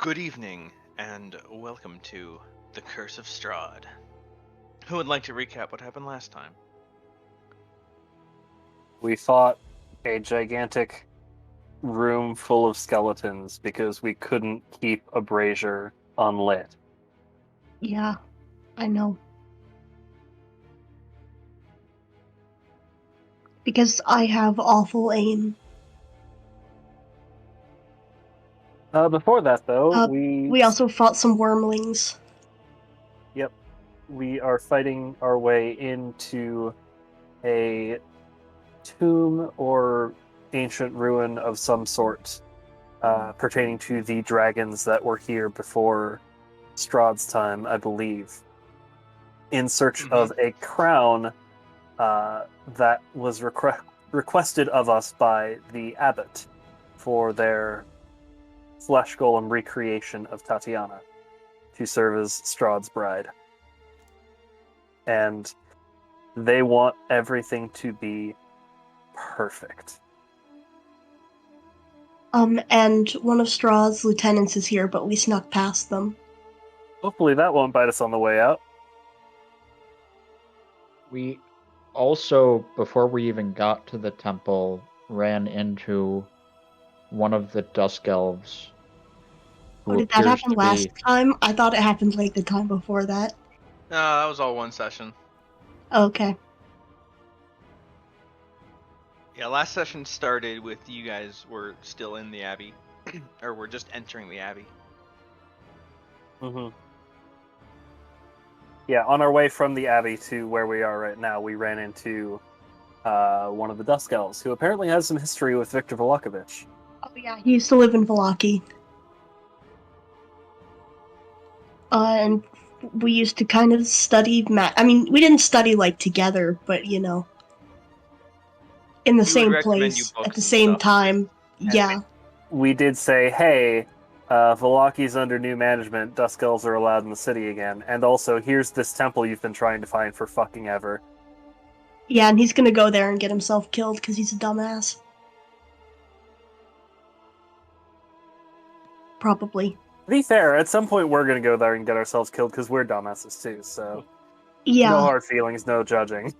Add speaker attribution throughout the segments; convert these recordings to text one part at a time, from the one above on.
Speaker 1: Good evening, and welcome to the Curse of Strahd. Who would like to recap what happened last time?
Speaker 2: We fought a gigantic room full of skeletons because we couldn't keep a brazier unlit.
Speaker 3: Yeah, I know. Because I have awful aim.
Speaker 2: Before that, though,
Speaker 3: We also fought some wormlings.
Speaker 2: we are fighting our way into a tomb or ancient ruin of some sort, pertaining to the dragons that were here before Strahd's time, I believe, in search of a crown that was requested of us by the abbot for their flesh golem recreation of Tatiana to serve as Strahd's bride. And they want everything to be perfect.
Speaker 3: And one of Straw's lieutenants is here, but we snuck past them.
Speaker 2: Hopefully that won't bite us on the way out.
Speaker 4: We also, before we even got to the temple, ran into one of the Dusk Elves.
Speaker 3: Oh, did that happen last time? I thought it happened like the time before that.
Speaker 1: No, that was all one session.
Speaker 3: Okay.
Speaker 1: Yeah, last session started with you guys were still in the Abbey. Or were just entering the Abbey.
Speaker 2: Mm-hmm. Yeah, on our way from the Abbey to where we are right now, we ran into one of the Dusk Elves, who apparently has some history with Viktor Volakovich.
Speaker 3: Oh yeah, he used to live in Valaki. And we used to kind of study I mean, we didn't study like together, but you know, in the same place at the same time. Yeah.
Speaker 2: We did say, hey, Valaki's under new management, Dusk Elves are allowed in the city again, and also, here's this temple you've been trying to find for fucking ever.
Speaker 3: Yeah, and he's gonna go there and get himself killed because he's a dumbass. Probably.
Speaker 2: To be fair, at some point we're gonna go there and get ourselves killed because we're dumbasses too, so...
Speaker 3: Yeah.
Speaker 2: No hard feelings, no judging.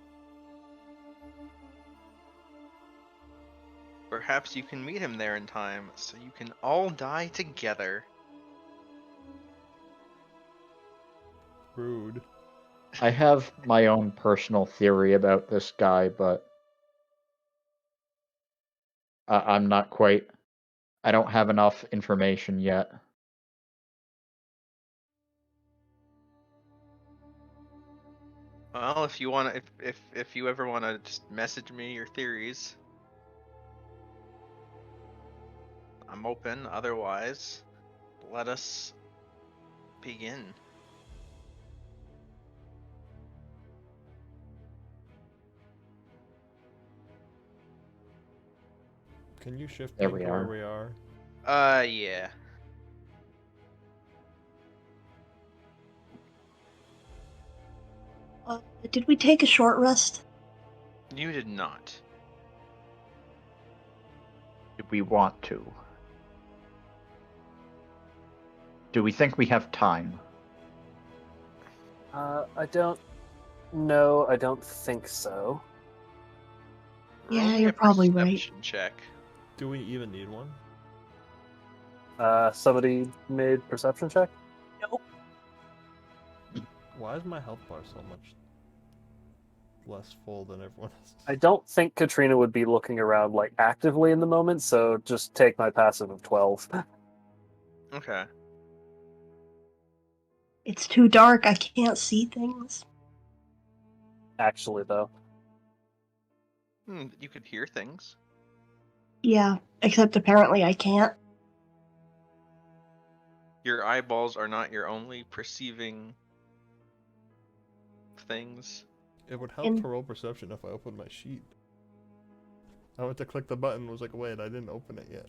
Speaker 1: Perhaps you can meet him there in time, so you can all die together.
Speaker 5: Rude.
Speaker 4: I have my own personal theory about this guy, but I'm not quite... I don't have enough information yet.
Speaker 1: Well, if you want, if you ever want to just message me your theories, I'm open. Otherwise, let us begin.
Speaker 5: Can you shift
Speaker 4: There
Speaker 5: me
Speaker 4: we
Speaker 5: to where
Speaker 4: are.
Speaker 5: we are?
Speaker 1: Yeah.
Speaker 3: Did we take a short rest?
Speaker 1: You did not.
Speaker 4: Do we want to? Do we think we have time?
Speaker 2: I don't know. I don't think so.
Speaker 3: Yeah,
Speaker 1: Roll me
Speaker 3: you're
Speaker 1: a
Speaker 3: probably right.
Speaker 1: perception check.
Speaker 5: Do we even need one?
Speaker 2: Somebody made perception check?
Speaker 3: Nope.
Speaker 5: Why is my health bar so much less full than everyone else's?
Speaker 2: I don't think Katrina would be looking around like actively in the moment, so just take my passive of 12.
Speaker 1: Okay.
Speaker 3: It's too dark, I can't see things.
Speaker 2: Actually, though.
Speaker 1: You could hear things.
Speaker 3: Yeah, except apparently I can't.
Speaker 1: Your eyeballs are not your only perceiving things.
Speaker 5: It would help to roll perception if I opened my sheet. I went to click the button, was like, wait, I didn't open it yet.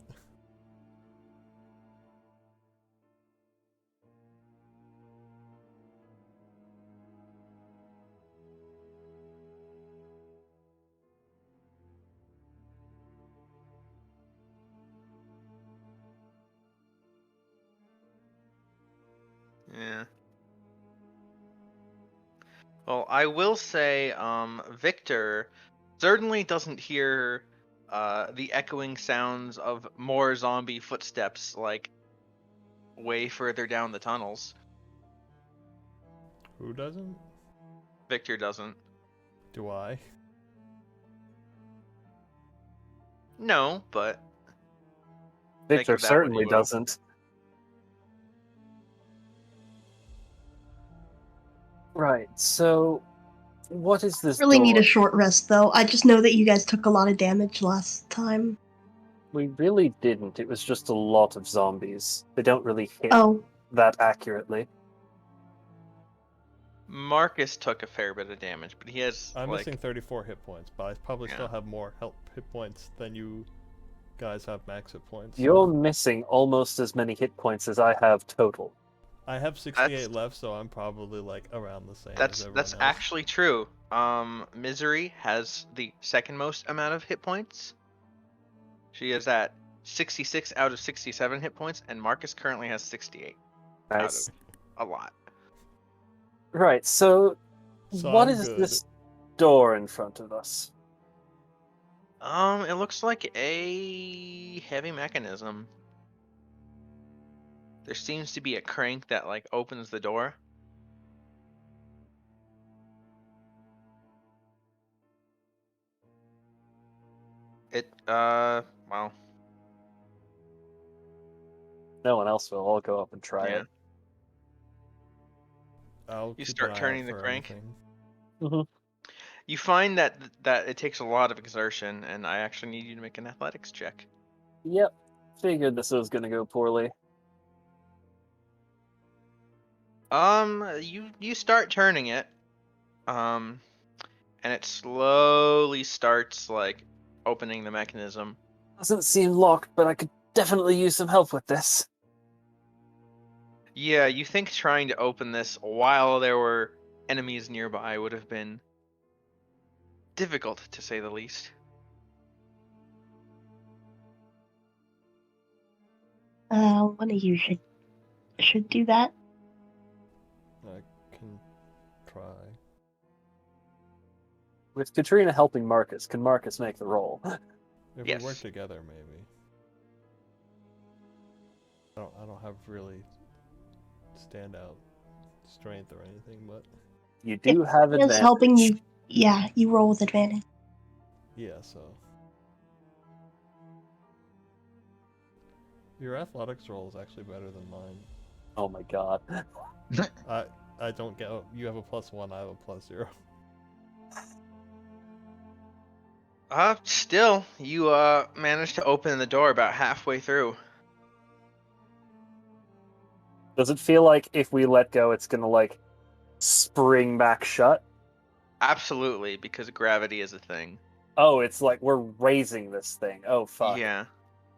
Speaker 1: Well, I will say, Victor certainly doesn't hear the echoing sounds of more zombie footsteps, like, way further down the tunnels.
Speaker 5: Who doesn't?
Speaker 1: Victor doesn't.
Speaker 5: Do I?
Speaker 1: No, but think
Speaker 2: Victor
Speaker 1: of that when
Speaker 2: certainly
Speaker 1: you will.
Speaker 2: doesn't. Right, so what is this
Speaker 3: Really need
Speaker 2: door?
Speaker 3: a short rest, though. I just know that you guys took a lot of damage last time.
Speaker 2: We really didn't. It was just a lot of zombies. They don't really hit
Speaker 3: Oh,
Speaker 2: that accurately.
Speaker 1: Marcus took a fair bit of damage, but he has,
Speaker 5: I'm
Speaker 1: like...
Speaker 5: missing 34 hit points, but I probably
Speaker 1: Yeah.
Speaker 5: still have more hit points than you guys have max hit points.
Speaker 2: You're
Speaker 5: So
Speaker 2: missing almost as many hit points as I have total.
Speaker 5: I have 68 left, so I'm probably like around the same as everyone
Speaker 1: That's
Speaker 5: else.
Speaker 1: actually true. Misery has the second most amount of hit points. She is at 66 out of 67 hit points, and Marcus currently has 68
Speaker 2: Nice.
Speaker 1: out of a lot.
Speaker 2: Right, so what
Speaker 5: I'm
Speaker 2: is
Speaker 5: good.
Speaker 2: this door in front of us?
Speaker 1: It looks like a heavy mechanism. There seems to be a crank that, like, opens the door. Well,
Speaker 2: No one else will. I'll go up and try
Speaker 1: yeah.
Speaker 2: it.
Speaker 5: I'll
Speaker 1: You
Speaker 5: keep
Speaker 1: start
Speaker 5: an eye
Speaker 1: turning
Speaker 5: out
Speaker 1: the
Speaker 5: for
Speaker 1: crank.
Speaker 5: anything.
Speaker 2: Mm-hmm.
Speaker 1: You find that it takes a lot of exertion, and I actually need you to make an athletics check.
Speaker 2: Yep. Figured this was gonna go poorly.
Speaker 1: You start turning it, and it slowly starts, like, opening the mechanism.
Speaker 2: Doesn't seem locked, but I could definitely use some help with this.
Speaker 1: Yeah, you think trying to open this while there were enemies nearby would have been difficult, to say the least.
Speaker 3: one of you should do that.
Speaker 5: I can try.
Speaker 2: With Katrina helping Marcus, can Marcus make the roll?
Speaker 5: If
Speaker 1: Yes.
Speaker 5: we work together, maybe. I don't have really standout strength or anything, but
Speaker 2: You do have
Speaker 3: It's
Speaker 2: advantage.
Speaker 3: helping you. Yeah, you roll with advantage.
Speaker 5: yeah, so. Your athletics roll is actually better than mine.
Speaker 2: Oh my god.
Speaker 5: I don't get. You have a +1, I have a +0.
Speaker 1: Still, you managed to open the door about halfway through.
Speaker 2: Does it feel like if we let go, it's gonna, like, spring back shut?
Speaker 1: Absolutely, because gravity is a thing.
Speaker 2: Oh, it's like we're raising this thing. Oh, fuck.
Speaker 1: Yeah.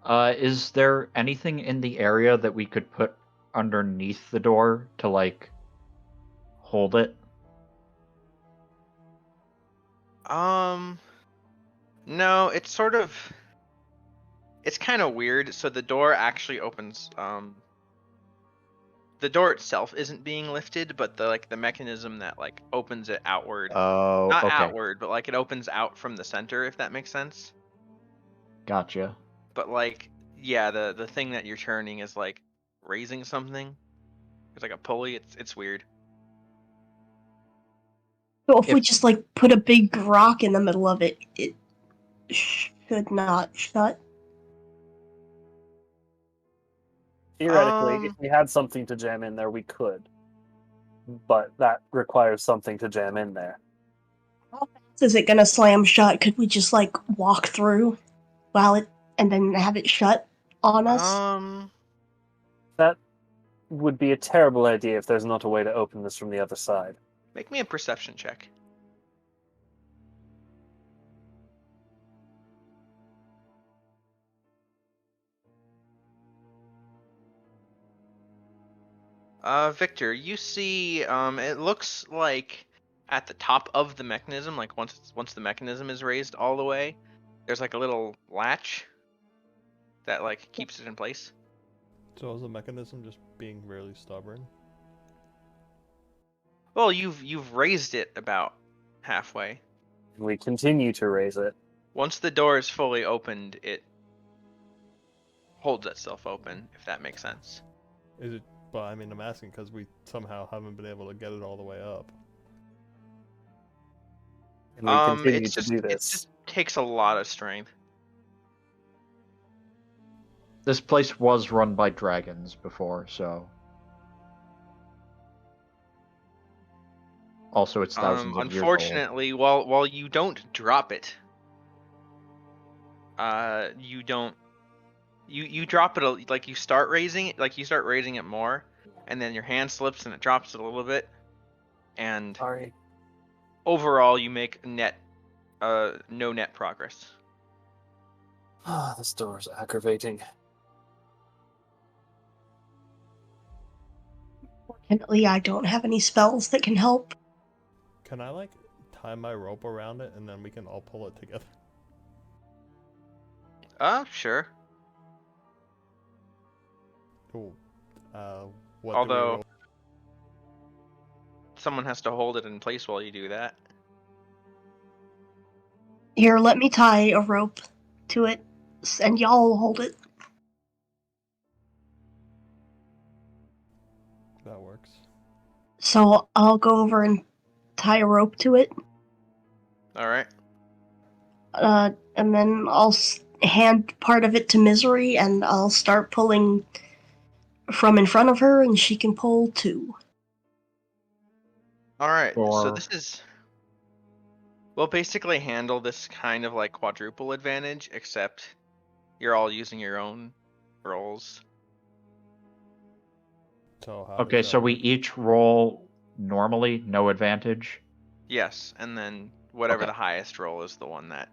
Speaker 4: Is there anything in the area that we could put underneath the door to, like, hold it?
Speaker 1: No, it's sort of... It's kind of weird. So the door actually opens, the door itself isn't being lifted, but the mechanism that, like, opens it outward.
Speaker 4: Oh,
Speaker 1: Not
Speaker 4: okay.
Speaker 1: outward, but, like, it opens out from the center, if that makes sense.
Speaker 4: Gotcha.
Speaker 1: But, like, yeah, the thing that you're turning is, like, raising something. It's like a pulley. It's weird.
Speaker 3: So if we just like put a big rock in the middle of it, it should not shut.
Speaker 2: Theoretically, if we had something to jam in there, we could. But that requires something to jam in there.
Speaker 3: How fast is it gonna slam shut? Could we just like walk through while it and then have it shut on us?
Speaker 2: That would be a terrible idea if there's not a way to open this from the other side.
Speaker 1: Make me a perception check. Victor, you see, it looks like at the top of the mechanism, like once the mechanism is raised all the way, there's like a little latch that, like, keeps it in place.
Speaker 5: So is the mechanism just being really stubborn?
Speaker 1: Well, you've raised it about halfway.
Speaker 2: We continue to raise it.
Speaker 1: Once the door is fully opened, it holds itself open, if that makes sense.
Speaker 5: Is it? Well, I mean, I'm asking because we somehow haven't been able to get it all the way up.
Speaker 2: And we continue to do
Speaker 1: It
Speaker 2: this.
Speaker 1: just takes a lot of strength.
Speaker 4: This place was run by dragons before, so. Also, it's thousands of years old.
Speaker 1: Unfortunately, while you don't drop it, you don't. You drop it like you start raising it, like you start raising it more, and then your hand slips and it drops it a little bit, and
Speaker 2: Sorry.
Speaker 1: overall you make no net progress.
Speaker 2: This door's aggravating.
Speaker 3: Fortunately, I don't have any spells that can help.
Speaker 5: Can I like tie my rope around it and then we can all pull it together?
Speaker 1: Sure.
Speaker 5: Cool. What do we
Speaker 1: Although
Speaker 5: roll?
Speaker 1: someone has to hold it in place while you do that.
Speaker 3: Here, let me tie a rope to it, and y'all hold it.
Speaker 5: That works.
Speaker 3: So I'll go over and tie a rope to it.
Speaker 1: All right.
Speaker 3: And then I'll hand part of it to Misery, and I'll start pulling from in front of her, and she can pull too.
Speaker 1: All right. So
Speaker 4: Or-
Speaker 1: this is. We'll basically handle this kind of like quadruple advantage, except you're all using your own rolls.
Speaker 5: So how
Speaker 4: Okay,
Speaker 5: does
Speaker 4: so
Speaker 5: that
Speaker 4: we
Speaker 5: work?
Speaker 4: each roll normally, no advantage.
Speaker 1: Yes, and then whatever
Speaker 4: Okay.
Speaker 1: the highest roll is the one that.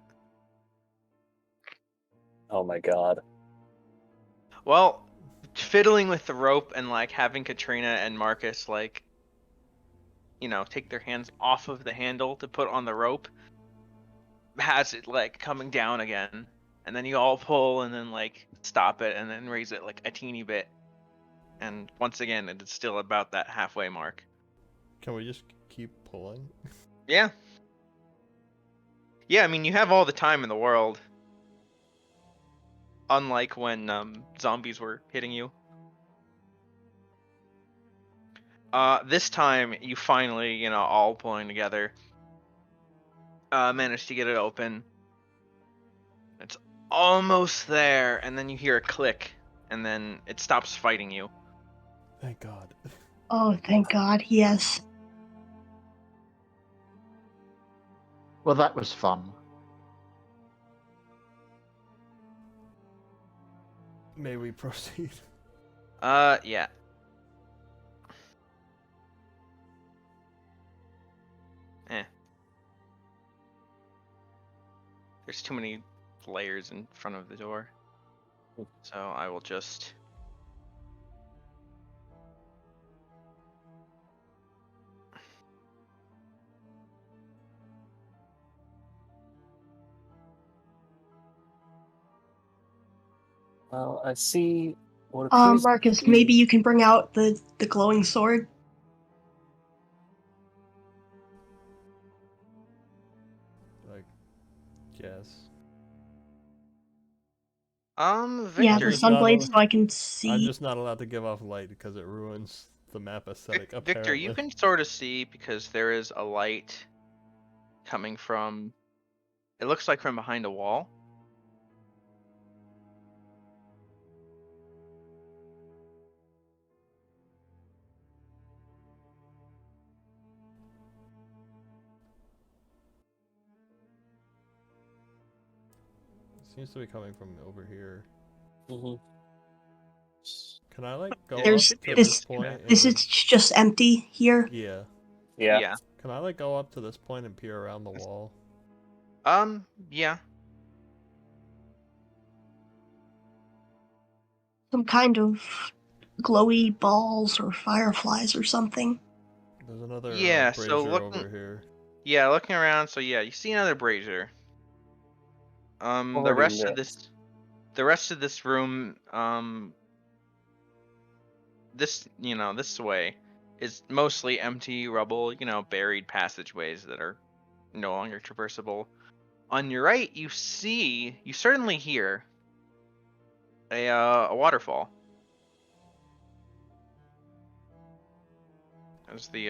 Speaker 2: Oh my god.
Speaker 1: Well, fiddling with the rope and like having Katrina and Marcus like, take their hands off of the handle to put on the rope has it like coming down again, and then you all pull and then like stop it and then raise it like a teeny bit, and once again it's still about that halfway mark.
Speaker 5: Can we just keep pulling?
Speaker 1: Yeah. Yeah, I mean you have all the time in the world. Unlike when zombies were hitting you. This time you finally, all pulling together, managed to get it open. It's almost there, and then you hear a click, and then it stops fighting you.
Speaker 5: Thank God.
Speaker 3: Oh, thank God, yes.
Speaker 4: Well, that was fun.
Speaker 5: May we proceed?
Speaker 1: Yeah. There's too many layers in front of the door. So I will just...
Speaker 2: Well, I see what appears
Speaker 3: Marcus,
Speaker 2: to be...
Speaker 3: maybe you can bring out the glowing sword.
Speaker 5: Like, yes.
Speaker 1: Victor,
Speaker 3: Yeah, the
Speaker 5: just not
Speaker 3: sunblade,
Speaker 5: a-
Speaker 3: so I can see.
Speaker 5: I'm just not allowed to give off light because it ruins the map aesthetic,
Speaker 1: Victor,
Speaker 5: apparently.
Speaker 1: you can sort of see because there is a light coming from... It looks like from behind a wall.
Speaker 5: It seems to be coming from over here.
Speaker 2: Mhm.
Speaker 5: Can I like go
Speaker 3: There's
Speaker 5: up to
Speaker 3: this-
Speaker 5: this point? And
Speaker 3: This
Speaker 5: then...
Speaker 3: is just empty here.
Speaker 5: Yeah.
Speaker 2: Yeah.
Speaker 5: Can I like go up to this point and peer around the wall?
Speaker 1: Yeah.
Speaker 3: Some kind of glowy balls or fireflies or something.
Speaker 5: There's another
Speaker 1: Yeah, so
Speaker 5: brazier
Speaker 1: looking...
Speaker 5: over here.
Speaker 1: Yeah, looking around, so yeah, you see another brazier. The
Speaker 2: Already
Speaker 1: rest
Speaker 2: lit.
Speaker 1: of this room, this way, is mostly empty rubble, buried passageways that are no longer traversable. On your right, you certainly hear a waterfall. As the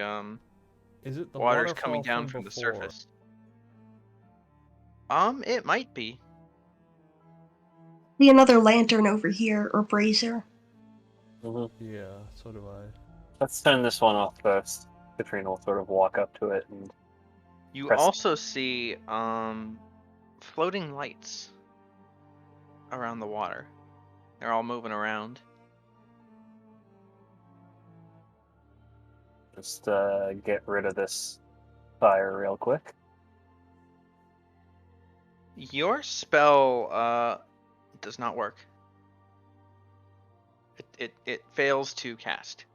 Speaker 5: Is it the
Speaker 1: water's coming
Speaker 5: waterfall
Speaker 1: down
Speaker 5: from
Speaker 1: from the
Speaker 5: before?
Speaker 1: surface. It might be.
Speaker 3: See another lantern over here, or brazier.
Speaker 2: Mm-hmm.
Speaker 5: Yeah, so do I.
Speaker 2: Let's turn this one off first. Katrina will sort of walk up to it and
Speaker 1: You
Speaker 2: press.
Speaker 1: also see floating lights around the water. They're all moving around.
Speaker 2: Just get rid of this fire real quick.
Speaker 1: Your spell does not work. It fails to cast.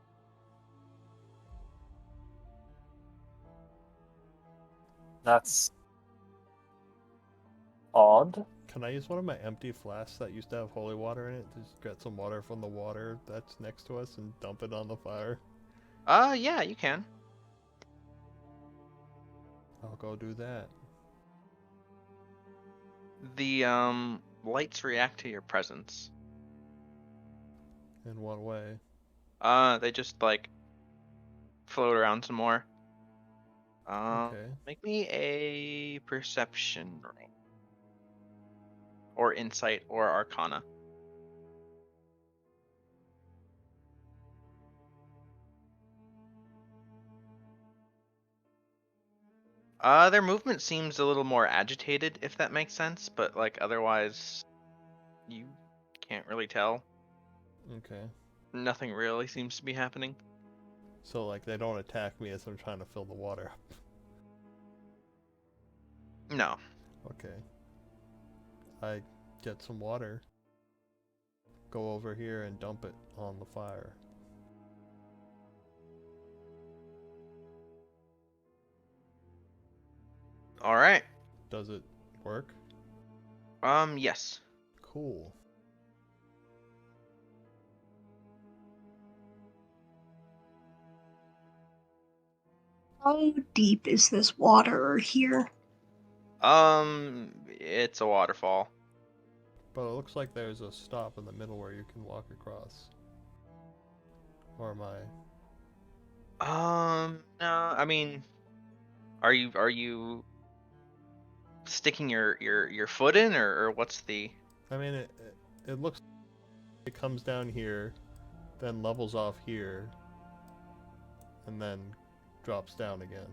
Speaker 2: That's odd.
Speaker 5: Can I use one of my empty flasks that used to have holy water in it to just get some water from the water that's next to us and dump it on the fire?
Speaker 1: Yeah, you can.
Speaker 5: I'll go do that.
Speaker 1: The lights react to your presence.
Speaker 5: In what way?
Speaker 1: They just like float around some more.
Speaker 5: Okay.
Speaker 1: Make me a perception roll. Or insight or arcana. Their movement seems a little more agitated, if that makes sense, but like otherwise you can't really tell.
Speaker 5: Okay.
Speaker 1: Nothing really seems to be happening.
Speaker 5: So, like, they don't attack me as I'm trying to fill the water up.
Speaker 1: No.
Speaker 5: Okay. I get some water, go over here and dump it on the fire.
Speaker 1: Alright.
Speaker 5: Does it work?
Speaker 1: Yes.
Speaker 5: Cool.
Speaker 3: How deep is this water here?
Speaker 1: It's a waterfall.
Speaker 5: But it looks like there's a stop in the middle where you can walk across. Or am I?
Speaker 1: No, I mean, are you sticking your foot in, or what's the?
Speaker 5: I mean, it looks it comes down here, then levels off here, and then drops down again.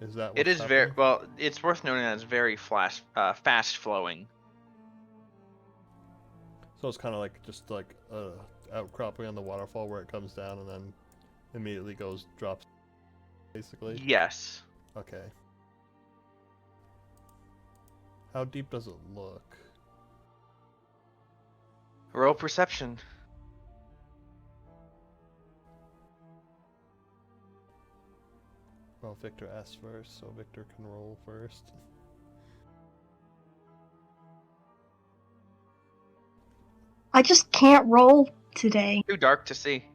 Speaker 5: Is that what's
Speaker 1: It is
Speaker 5: happening?
Speaker 1: very well. It's worth noting that it's very fast flowing.
Speaker 5: So it's kind of like just like a outcropping on the waterfall where it comes down and then immediately drops, basically.
Speaker 1: Yes.
Speaker 5: Okay. How deep does it look?
Speaker 1: Roll perception.
Speaker 5: Well, Victor asked first, so Victor can roll first.
Speaker 3: I just can't roll today.
Speaker 1: Too dark to see.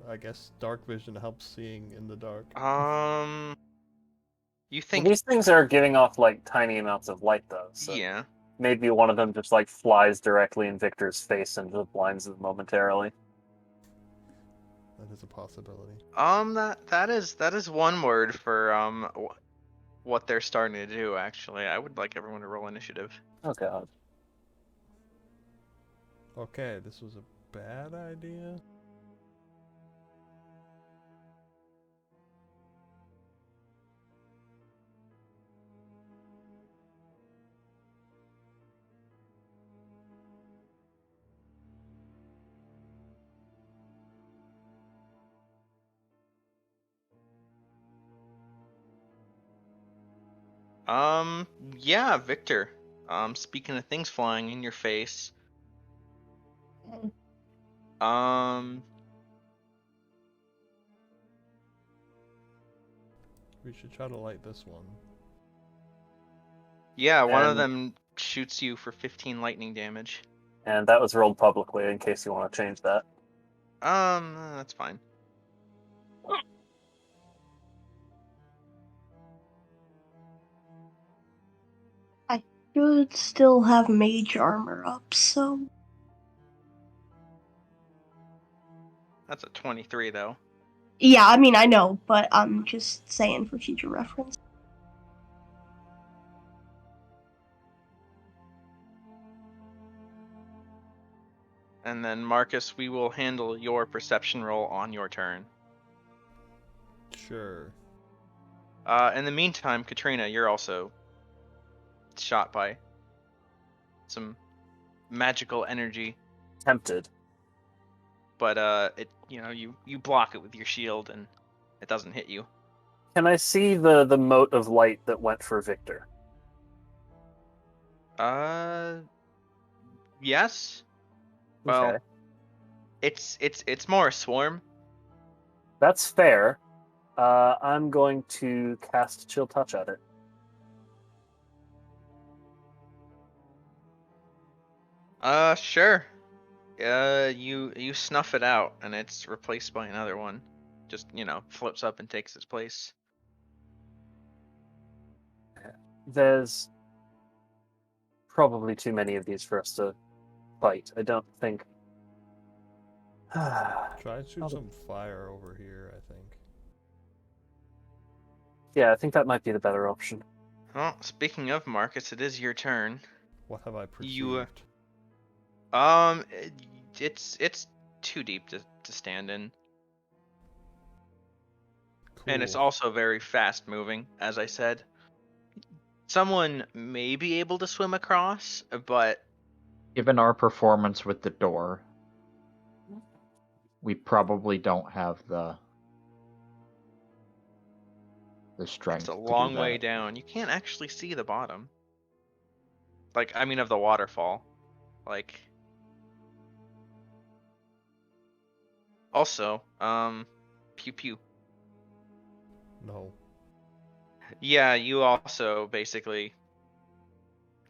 Speaker 5: I guess dark vision helps seeing in the dark.
Speaker 1: You
Speaker 2: Well,
Speaker 1: think?
Speaker 2: these things are giving off like tiny amounts of light, though. So
Speaker 1: Yeah.
Speaker 2: maybe one of them just like flies directly in Victor's face and just blinds him momentarily.
Speaker 5: That is a possibility.
Speaker 1: That is one word for what they're starting to do. Actually, I would like everyone to roll initiative.
Speaker 2: Oh god.
Speaker 5: Okay, this was a bad idea.
Speaker 1: Yeah, Victor. Speaking of things flying in your face.
Speaker 5: We should try to light this one.
Speaker 1: Yeah, one of them shoots you for 15 lightning damage.
Speaker 2: And that was rolled publicly in case you want to change that.
Speaker 1: That's fine.
Speaker 3: I should still have mage armor up, so...
Speaker 1: That's a 23, though.
Speaker 3: Yeah, I mean, I know, but I'm just saying for future reference.
Speaker 1: And then, Marcus, we will handle your perception roll on your turn.
Speaker 5: Sure.
Speaker 1: In the meantime, Katrina, you're also shot by some magical energy.
Speaker 2: Tempted.
Speaker 1: But you block it with your shield and it doesn't hit you.
Speaker 2: Can I see the mote of light that went for Victor?
Speaker 1: Yes. Well,
Speaker 2: Okay.
Speaker 1: it's more a swarm.
Speaker 2: That's fair. I'm going to cast Chill Touch at it.
Speaker 1: Sure. You snuff it out and it's replaced by another one. Just, floats up and takes its place.
Speaker 2: There's probably too many of these for us to fight. I don't think.
Speaker 5: Try to shoot some fire over here, I think.
Speaker 2: Yeah, I think that might be the better option.
Speaker 1: Well, speaking of Marcus, it is your turn.
Speaker 5: What have I perceived?
Speaker 1: You, it's too deep to stand in.
Speaker 5: Cool.
Speaker 1: And it's also very fast moving, as I said. Someone may be able to swim across, but
Speaker 4: given our performance with the door, we probably don't have the strength.
Speaker 1: It's a long way down. You can't actually see the bottom. Of the waterfall. Also, pew pew.
Speaker 5: No.
Speaker 1: Yeah, you also basically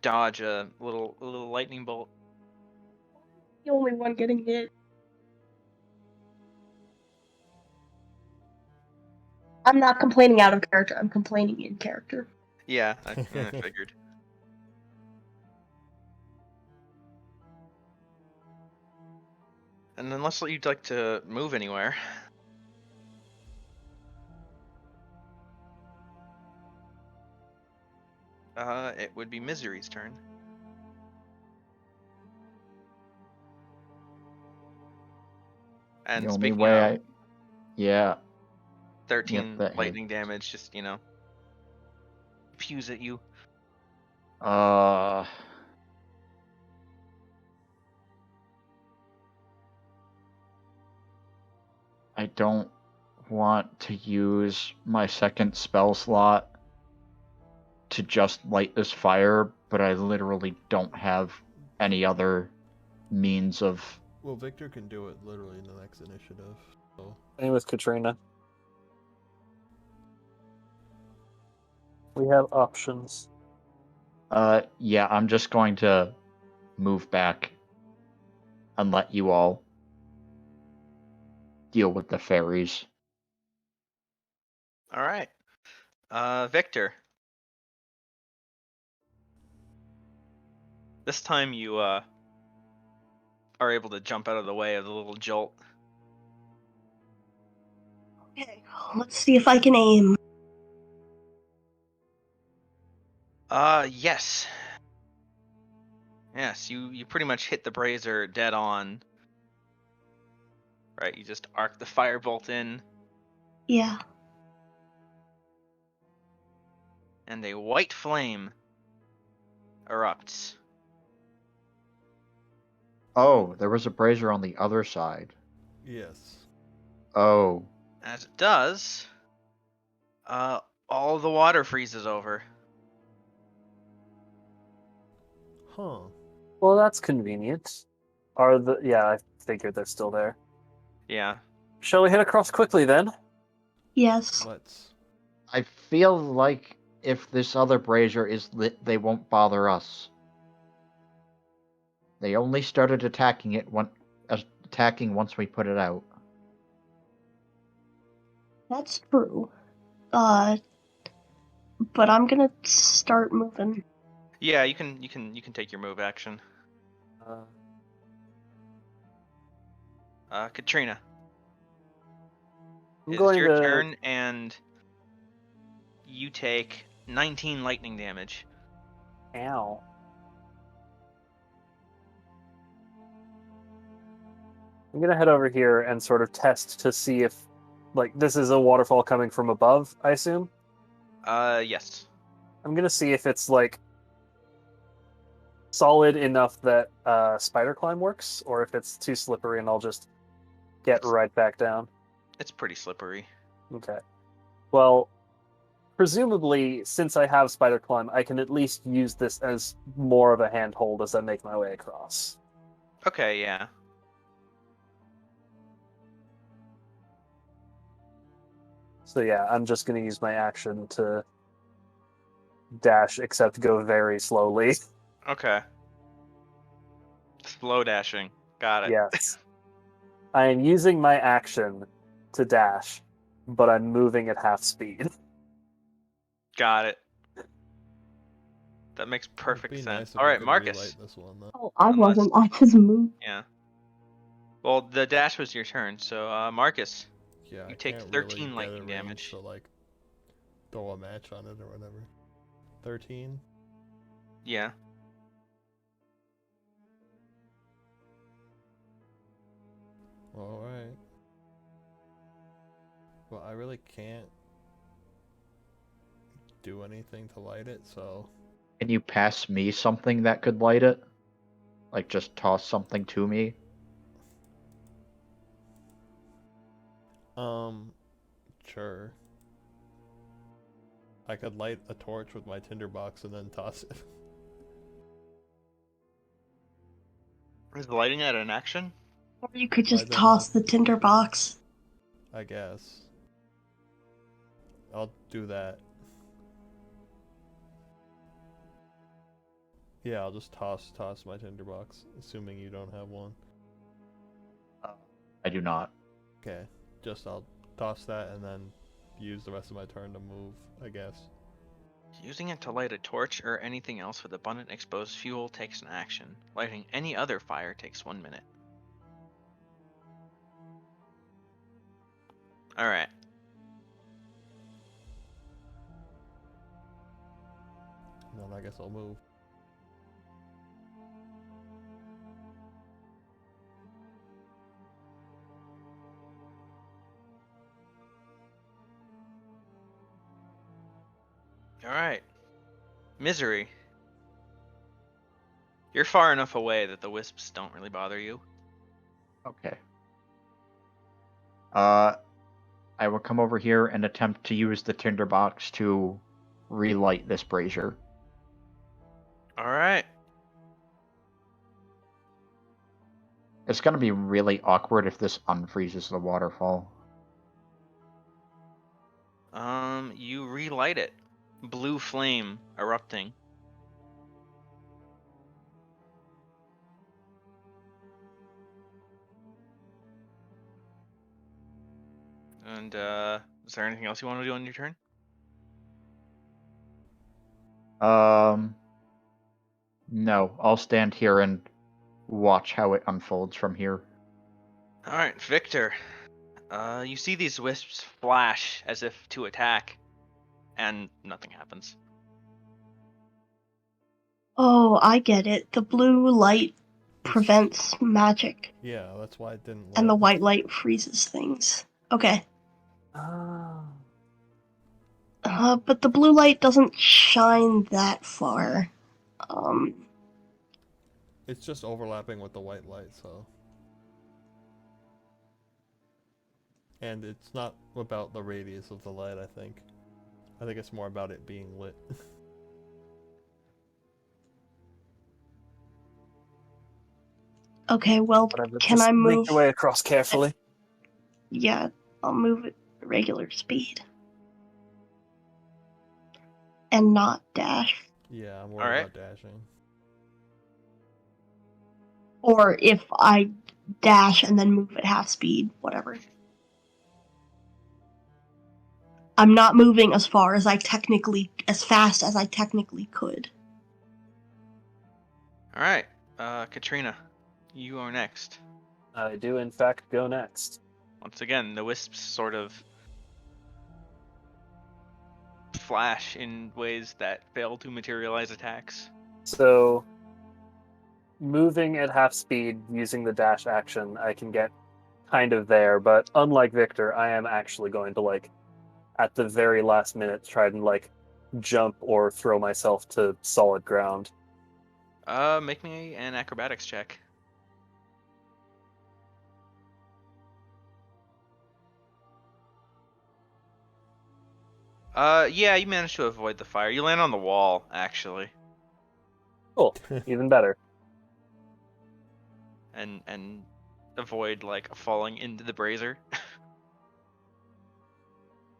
Speaker 1: dodge a little lightning bolt.
Speaker 3: The only one getting hit. I'm not complaining out of character, I'm complaining in character.
Speaker 1: Yeah, I figured. And unless you'd like to move anywhere. It would be Misery's turn. And
Speaker 4: the only
Speaker 1: speaking
Speaker 4: way
Speaker 1: of,
Speaker 4: yeah.
Speaker 1: 13
Speaker 4: Yep,
Speaker 1: lightning damage, just, pews at you.
Speaker 4: I don't want to use my second spell slot to just light this fire, but I literally don't have any other means of...
Speaker 5: Well, Victor can do it literally in the next initiative. So.
Speaker 2: Same with Katrina. We have options.
Speaker 4: Yeah, I'm just going to move back and let you all deal with the fairies.
Speaker 1: All right. Victor. This time you are able to jump out of the way of the little jolt.
Speaker 3: Okay, let's see if I can aim.
Speaker 1: Yes. Yes, you pretty much hit the brazier dead on. Right, you just arc the firebolt in.
Speaker 3: Yeah.
Speaker 1: And a white flame erupts.
Speaker 4: Oh, there was a brazier on the other side.
Speaker 5: Yes.
Speaker 4: Oh.
Speaker 1: As it does, all the water freezes over.
Speaker 5: Huh.
Speaker 2: Well, that's convenient. Yeah, I figured they're still there.
Speaker 1: Yeah.
Speaker 2: Shall we head across quickly then?
Speaker 3: Yes.
Speaker 5: Let's.
Speaker 4: I feel like if this other brazier is lit, they won't bother us. They only started attacking once we put it out.
Speaker 3: That's true. But I'm gonna start moving.
Speaker 1: Yeah, you can take your move action. Katrina. It's your turn, and you take 19 lightning damage.
Speaker 2: Ow. I'm gonna head over here and sort of test to see if, like, this is a waterfall coming from above, I assume?
Speaker 1: Yes.
Speaker 2: I'm gonna see if it's, like, solid enough that spider climb works, or if it's too slippery and I'll just get right back down.
Speaker 1: It's pretty slippery.
Speaker 2: Okay. Well, presumably, since I have spider climb, I can at least use this as more of a handhold as I make my way across.
Speaker 1: Okay, yeah.
Speaker 2: So yeah, I'm just going to use my action to dash, except go very slowly.
Speaker 1: Okay. Slow dashing. Got it.
Speaker 2: Yes. I am using my action to dash, but I'm moving at half speed.
Speaker 1: Got it. That makes perfect sense.
Speaker 5: Nice
Speaker 1: All right, Marcus.
Speaker 5: This one, though.
Speaker 3: Oh, I wasn't. I just moved.
Speaker 1: Yeah. Well, the dash was your turn, so Marcus.
Speaker 5: Yeah,
Speaker 1: you take 13 lightning damage.
Speaker 5: So like, throw a match on it or whatever. 13.
Speaker 1: Yeah.
Speaker 5: All right. Well, I really can't do anything to light it, so.
Speaker 4: Can you pass me something that could light it? Like, just toss something to me?
Speaker 5: Sure. I could light a torch with my tinderbox and then toss it.
Speaker 1: Is lighting that an action?
Speaker 3: Or you could just toss the tinderbox.
Speaker 5: I guess. I'll do that. Yeah, I'll just toss my tinderbox, assuming you don't have one.
Speaker 4: I do not.
Speaker 5: Okay, I'll toss that and then use the rest of my turn to move, I guess.
Speaker 1: Using it to light a torch or anything else with abundant exposed fuel takes an action. Lighting any other fire takes 1 minute. Alright.
Speaker 5: Then I guess I'll move.
Speaker 1: Alright. Misery. You're far enough away that the wisps don't really bother you.
Speaker 4: Okay. I will come over here and attempt to use the tinderbox to relight this brazier.
Speaker 1: Alright.
Speaker 4: It's gonna be really awkward if this unfreezes the waterfall.
Speaker 1: You relight it. Blue flame erupting. And, is there anything else you want to do on your turn?
Speaker 4: No. I'll stand here and watch how it unfolds from here.
Speaker 1: Alright, Victor. You see these wisps flash as if to attack, and nothing happens.
Speaker 3: Oh, I get it. The blue light prevents magic.
Speaker 5: Yeah, that's why it didn't.
Speaker 3: And the white light freezes things. Okay. But the blue light doesn't shine that far.
Speaker 5: It's just overlapping with the white light, so. And it's not about the radius of the light, I think. I think it's more about it being lit.
Speaker 3: Okay, well, can I move?
Speaker 2: Make your way across carefully.
Speaker 3: Yeah, I'll move at regular speed. And not dash.
Speaker 5: Yeah, I'm worried about dashing.
Speaker 3: Or if I dash and then move at half speed, whatever. I'm not moving as fast as I technically could.
Speaker 1: Alright, Katrina, you are next.
Speaker 2: I do, in fact, go next.
Speaker 1: Once again, the wisps sort of flash in ways that fail to materialize attacks.
Speaker 2: So, moving at half speed using the dash action, I can get kind of there, but unlike Victor, I am actually going to, at the very last minute, try and, jump or throw myself to solid ground.
Speaker 1: Make me an acrobatics check. Yeah, you managed to avoid the fire. You land on the wall, actually.
Speaker 2: Cool. Even better.
Speaker 1: And avoid, falling into the brazier.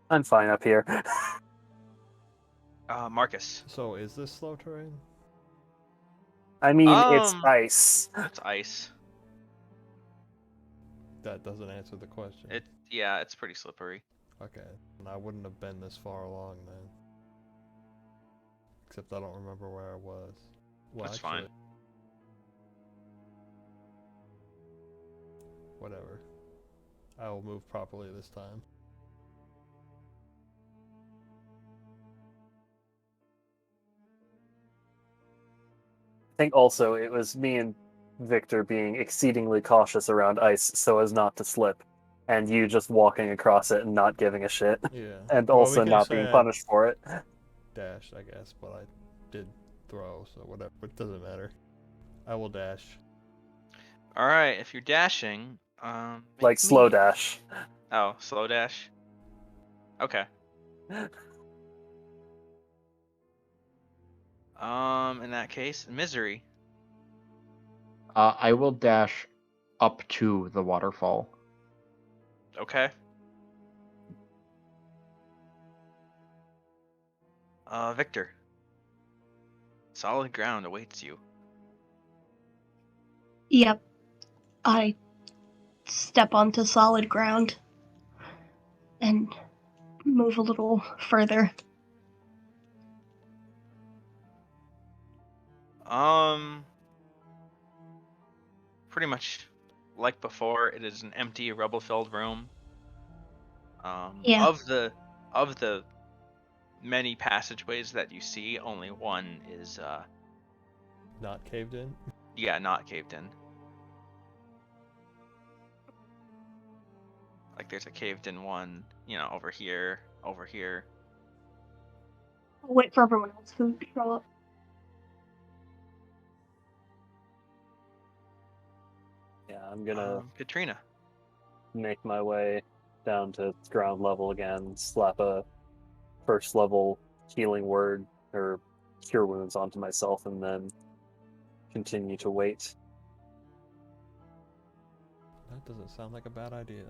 Speaker 2: I'm fine up here.
Speaker 1: Marcus.
Speaker 5: So is this slow terrain?
Speaker 2: I mean, it's ice.
Speaker 1: It's ice.
Speaker 5: That doesn't answer the question.
Speaker 1: It's pretty slippery.
Speaker 5: Okay, and I wouldn't have been this far along then. Except I don't remember where I was. Well,
Speaker 1: That's fine.
Speaker 5: Whatever. I will move properly this time.
Speaker 2: I think also it was me and Victor being exceedingly cautious around ice so as not to slip, and you just walking across it and not giving a shit.
Speaker 5: Yeah.
Speaker 2: And
Speaker 5: Well,
Speaker 2: also
Speaker 5: we can
Speaker 2: not
Speaker 5: say
Speaker 2: being
Speaker 5: I
Speaker 2: punished for it.
Speaker 5: Dash, I guess, but I did throw, so whatever. It doesn't matter. I will dash.
Speaker 1: Alright, if you're dashing,
Speaker 2: Slow dash.
Speaker 1: Oh, slow dash? Okay. In that case, Misery.
Speaker 4: I will dash up to the waterfall.
Speaker 1: Okay. Victor. Solid ground awaits you.
Speaker 3: Yep. I step onto solid ground and move a little further.
Speaker 1: Pretty much like before, it is an empty, rubble-filled room.
Speaker 3: Yeah.
Speaker 1: Of the many passageways that you see, only one is
Speaker 5: Not caved in?
Speaker 1: Yeah, not caved in. Like there's a caved in one, over here, over here.
Speaker 3: I'll wait for everyone else to show up.
Speaker 2: Yeah, I'm gonna
Speaker 1: Katrina.
Speaker 2: make my way down to ground level again, slap a first level healing word or cure wounds onto myself, and then continue to wait.
Speaker 5: That doesn't sound like a bad idea.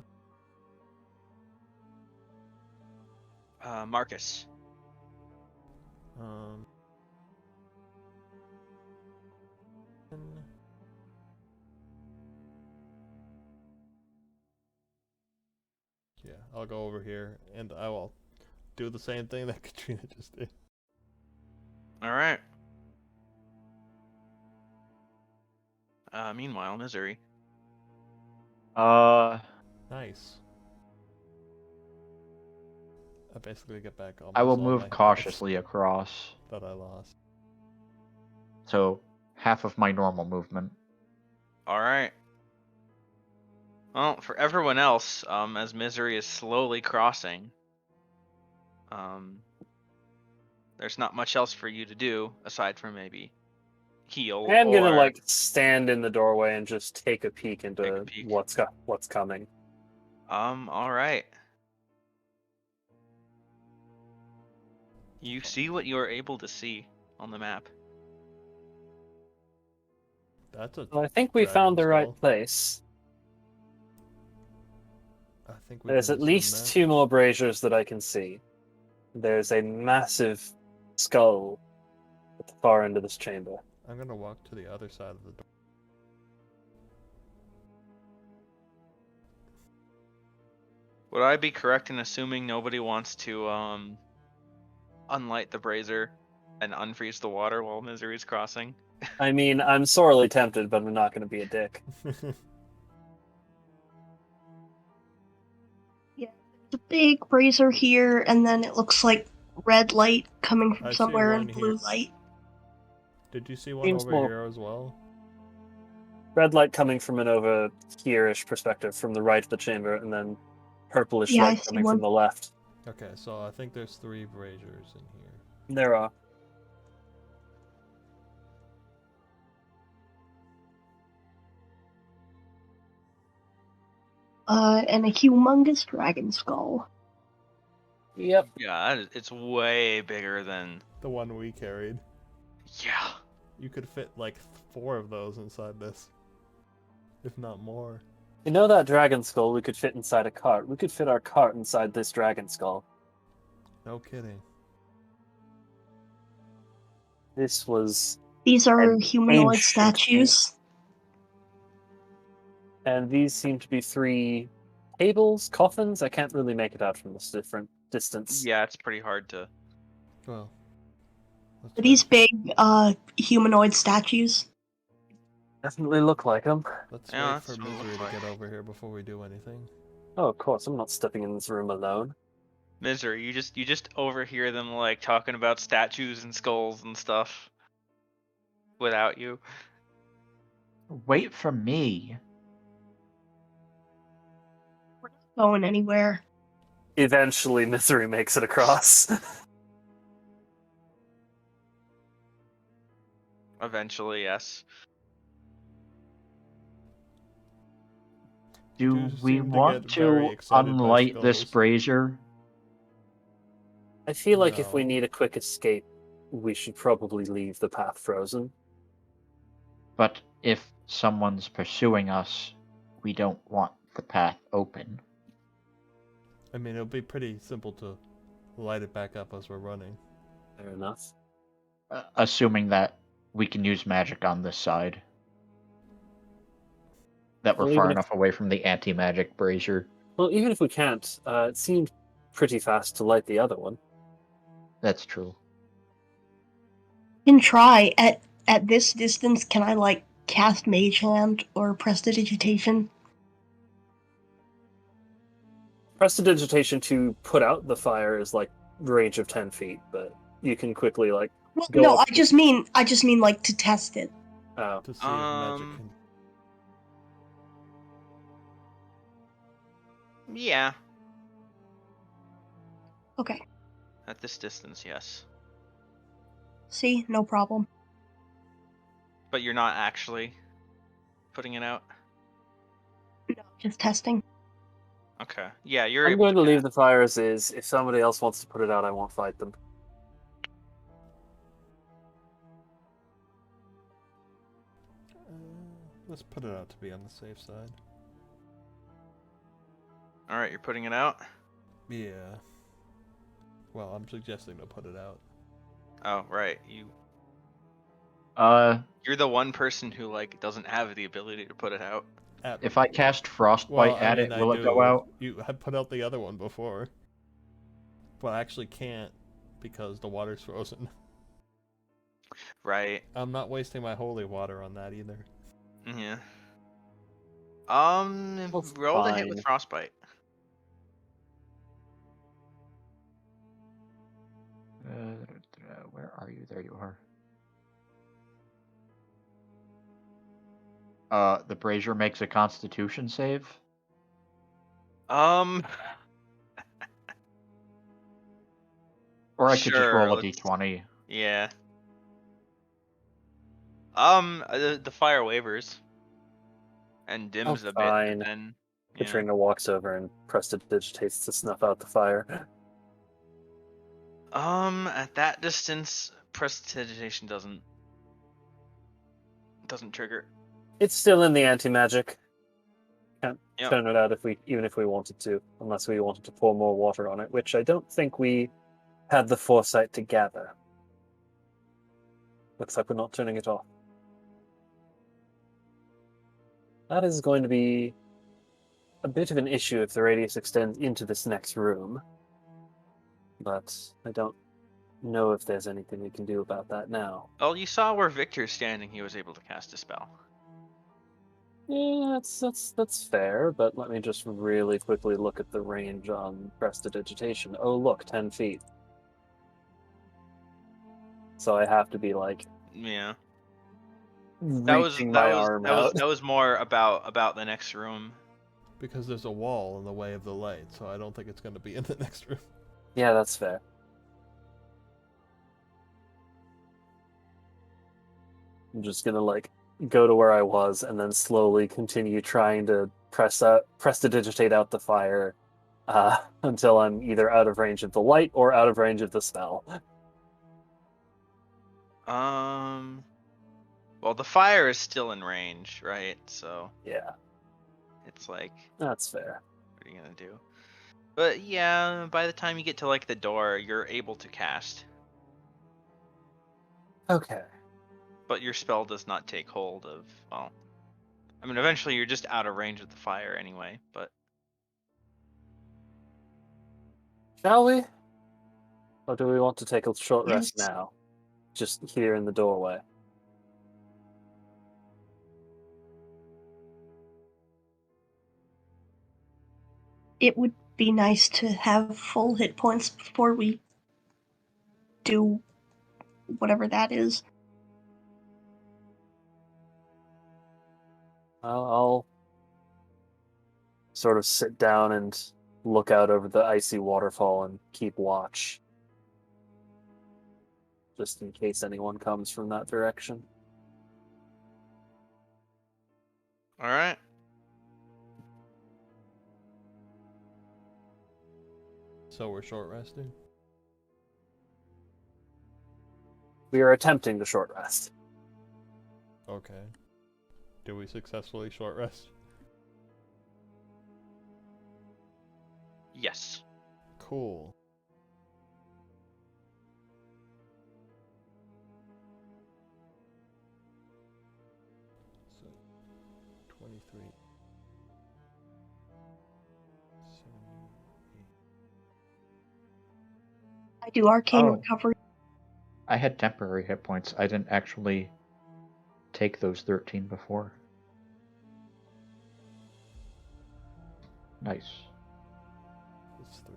Speaker 1: Marcus.
Speaker 5: Yeah, I'll go over here and I will do the same thing that Katrina just did.
Speaker 1: Alright. Meanwhile, Misery.
Speaker 5: Nice. I basically get back almost
Speaker 4: I will
Speaker 5: all
Speaker 4: move
Speaker 5: my
Speaker 4: cautiously across.
Speaker 5: that I lost.
Speaker 4: So, half of my normal movement.
Speaker 1: Alright. Well, for everyone else, as Misery is slowly crossing, there's not much else for you to do aside from maybe heal.
Speaker 2: I'm gonna stand in the doorway and just take a peek into
Speaker 1: peek.
Speaker 2: what's coming.
Speaker 1: All right. You see what you are able to see on the map.
Speaker 2: I think we found the right place.
Speaker 5: I think
Speaker 2: There's at least 2 more braziers that I can see. There's a massive skull at the far end of this chamber.
Speaker 5: I'm gonna walk to the other side of the door.
Speaker 1: Would I be correct in assuming nobody wants to unlight the brazier and unfreeze the water while Misery's crossing?
Speaker 2: I mean, I'm sorely tempted, but I'm not going to be a dick.
Speaker 3: Yeah, there's a big brazier here, and then it looks like red light coming from somewhere and blue light.
Speaker 5: Did you see one
Speaker 2: Seems
Speaker 5: over
Speaker 2: more...
Speaker 5: here as well?
Speaker 2: Red light coming from an over here-ish perspective from the right of the chamber, and then purplish light coming from the left.
Speaker 5: Okay, so I think there's 3 braziers in here.
Speaker 2: There are.
Speaker 3: And a humongous dragon skull.
Speaker 2: Yep.
Speaker 1: Yeah, it's way bigger than
Speaker 5: the one we carried.
Speaker 1: Yeah.
Speaker 5: You could fit like 4 of those inside this, if not more.
Speaker 2: You know that dragon skull we could fit inside a cart? We could fit our cart inside this dragon skull.
Speaker 5: No kidding.
Speaker 2: This was...
Speaker 3: These are humanoid statues.
Speaker 2: And these seem to be 3 tables, coffins. I can't really make it out from this different distance.
Speaker 1: Yeah, it's pretty hard to...
Speaker 5: Well...
Speaker 3: Are these big, humanoid statues?
Speaker 2: Definitely look like them.
Speaker 5: Let's wait for Misery to get over here before we do anything.
Speaker 2: Oh, of course. I'm not stepping in this room alone.
Speaker 1: Misery, you just overhear them like talking about statues and skulls and stuff without you.
Speaker 4: Wait for me.
Speaker 3: We're not going anywhere.
Speaker 2: Eventually, Misery makes it across.
Speaker 1: Eventually, yes.
Speaker 4: Do we want to unlight this brazier?
Speaker 2: I feel like if we need a quick escape, we should probably leave the path frozen.
Speaker 4: But if someone's pursuing us, we don't want the path open.
Speaker 5: I mean, it'll be pretty simple to light it back up as we're running.
Speaker 2: Fair enough.
Speaker 4: Assuming that we can use magic on this side. That we're far enough away from the anti-magic brazier.
Speaker 2: Well, even if we can't, it seemed pretty fast to light the other one.
Speaker 4: That's true.
Speaker 3: You can try. At this distance, can I, like, cast Mage Hand or Prestidigitation?
Speaker 2: Prestidigitation to put out the fire is, like, range of 10 feet, but you can quickly, like,
Speaker 3: well, go no, I just mean, like, to test it.
Speaker 2: Oh.
Speaker 5: To see if magic can...
Speaker 1: Yeah.
Speaker 3: Okay.
Speaker 1: At this distance, yes.
Speaker 3: See? No problem.
Speaker 1: But you're not actually putting it out?
Speaker 3: No, just testing.
Speaker 1: Okay. Yeah, you're
Speaker 2: I'm going to leave the fire as is. If somebody else wants to put it out, I won't fight them.
Speaker 5: Let's put it out to be on the safe side.
Speaker 1: Alright, you're putting it out?
Speaker 5: Yeah. Well, I'm suggesting to put it out.
Speaker 1: Oh, right. You're the one person who, like, doesn't have the ability to put it out.
Speaker 4: If I cast Frostbite at it, will it go out?
Speaker 5: You had put out the other one before. But I actually can't because the water's frozen.
Speaker 1: Right.
Speaker 5: I'm not wasting my holy water on that either.
Speaker 1: Yeah. Roll the hit with Frostbite.
Speaker 4: Where are you? There you are. The brazier makes a Constitution save.
Speaker 1: Or
Speaker 4: I could just roll a d20.
Speaker 1: Yeah. The fire wavers and dims a bit, but then
Speaker 2: Katrina walks over and prestidigitates to snuff out the fire.
Speaker 1: At that distance, prestidigitation doesn't trigger.
Speaker 2: It's still in the anti-magic. Can't turn it out even if we wanted to, unless we wanted to pour more water on it, which I don't think we had the foresight to gather. Looks like we're not turning it off. That is going to be a bit of an issue if the radius extends into this next room. But I don't know if there's anything we can do about that now.
Speaker 1: Well, you saw where Victor's standing. He was able to cast a spell.
Speaker 2: Yeah, that's fair, but let me just really quickly look at the range on Prestidigitation. Oh, look, 10 feet. So I have to be like,
Speaker 1: Yeah.
Speaker 2: reaching my arm out.
Speaker 1: That was more about the next room.
Speaker 5: Because there's a wall in the way of the light, so I don't think it's going to be in the next room.
Speaker 2: Yeah, that's fair. I'm just gonna like go to where I was and then slowly continue trying to prestidigitate out the fire until I'm either out of range of the light or out of range of the spell.
Speaker 1: Well, the fire is still in range, right? So
Speaker 2: Yeah,
Speaker 1: it's like,
Speaker 2: that's fair.
Speaker 1: what are you gonna do? But yeah, by the time you get to like the door, you're able to cast.
Speaker 2: Okay.
Speaker 1: But your spell does not take hold of, well, I mean, eventually you're just out of range of the fire anyway, but...
Speaker 2: Shall we? Or do we want to take a short rest
Speaker 3: Yes.
Speaker 2: now? Just here in the doorway.
Speaker 3: It would be nice to have full hit points before we do whatever that is.
Speaker 2: I'll sort of sit down and look out over the icy waterfall and keep watch. Just in case anyone comes from that direction.
Speaker 1: Alright.
Speaker 5: So we're short resting?
Speaker 2: We are attempting to short rest.
Speaker 5: Okay. Do we successfully short rest?
Speaker 1: Yes.
Speaker 5: Cool. So, 23. 78.
Speaker 3: I do arcane
Speaker 4: Oh.
Speaker 3: recovery.
Speaker 4: I had temporary hit points. I didn't actually take those 13 before. Nice.
Speaker 5: It's 3.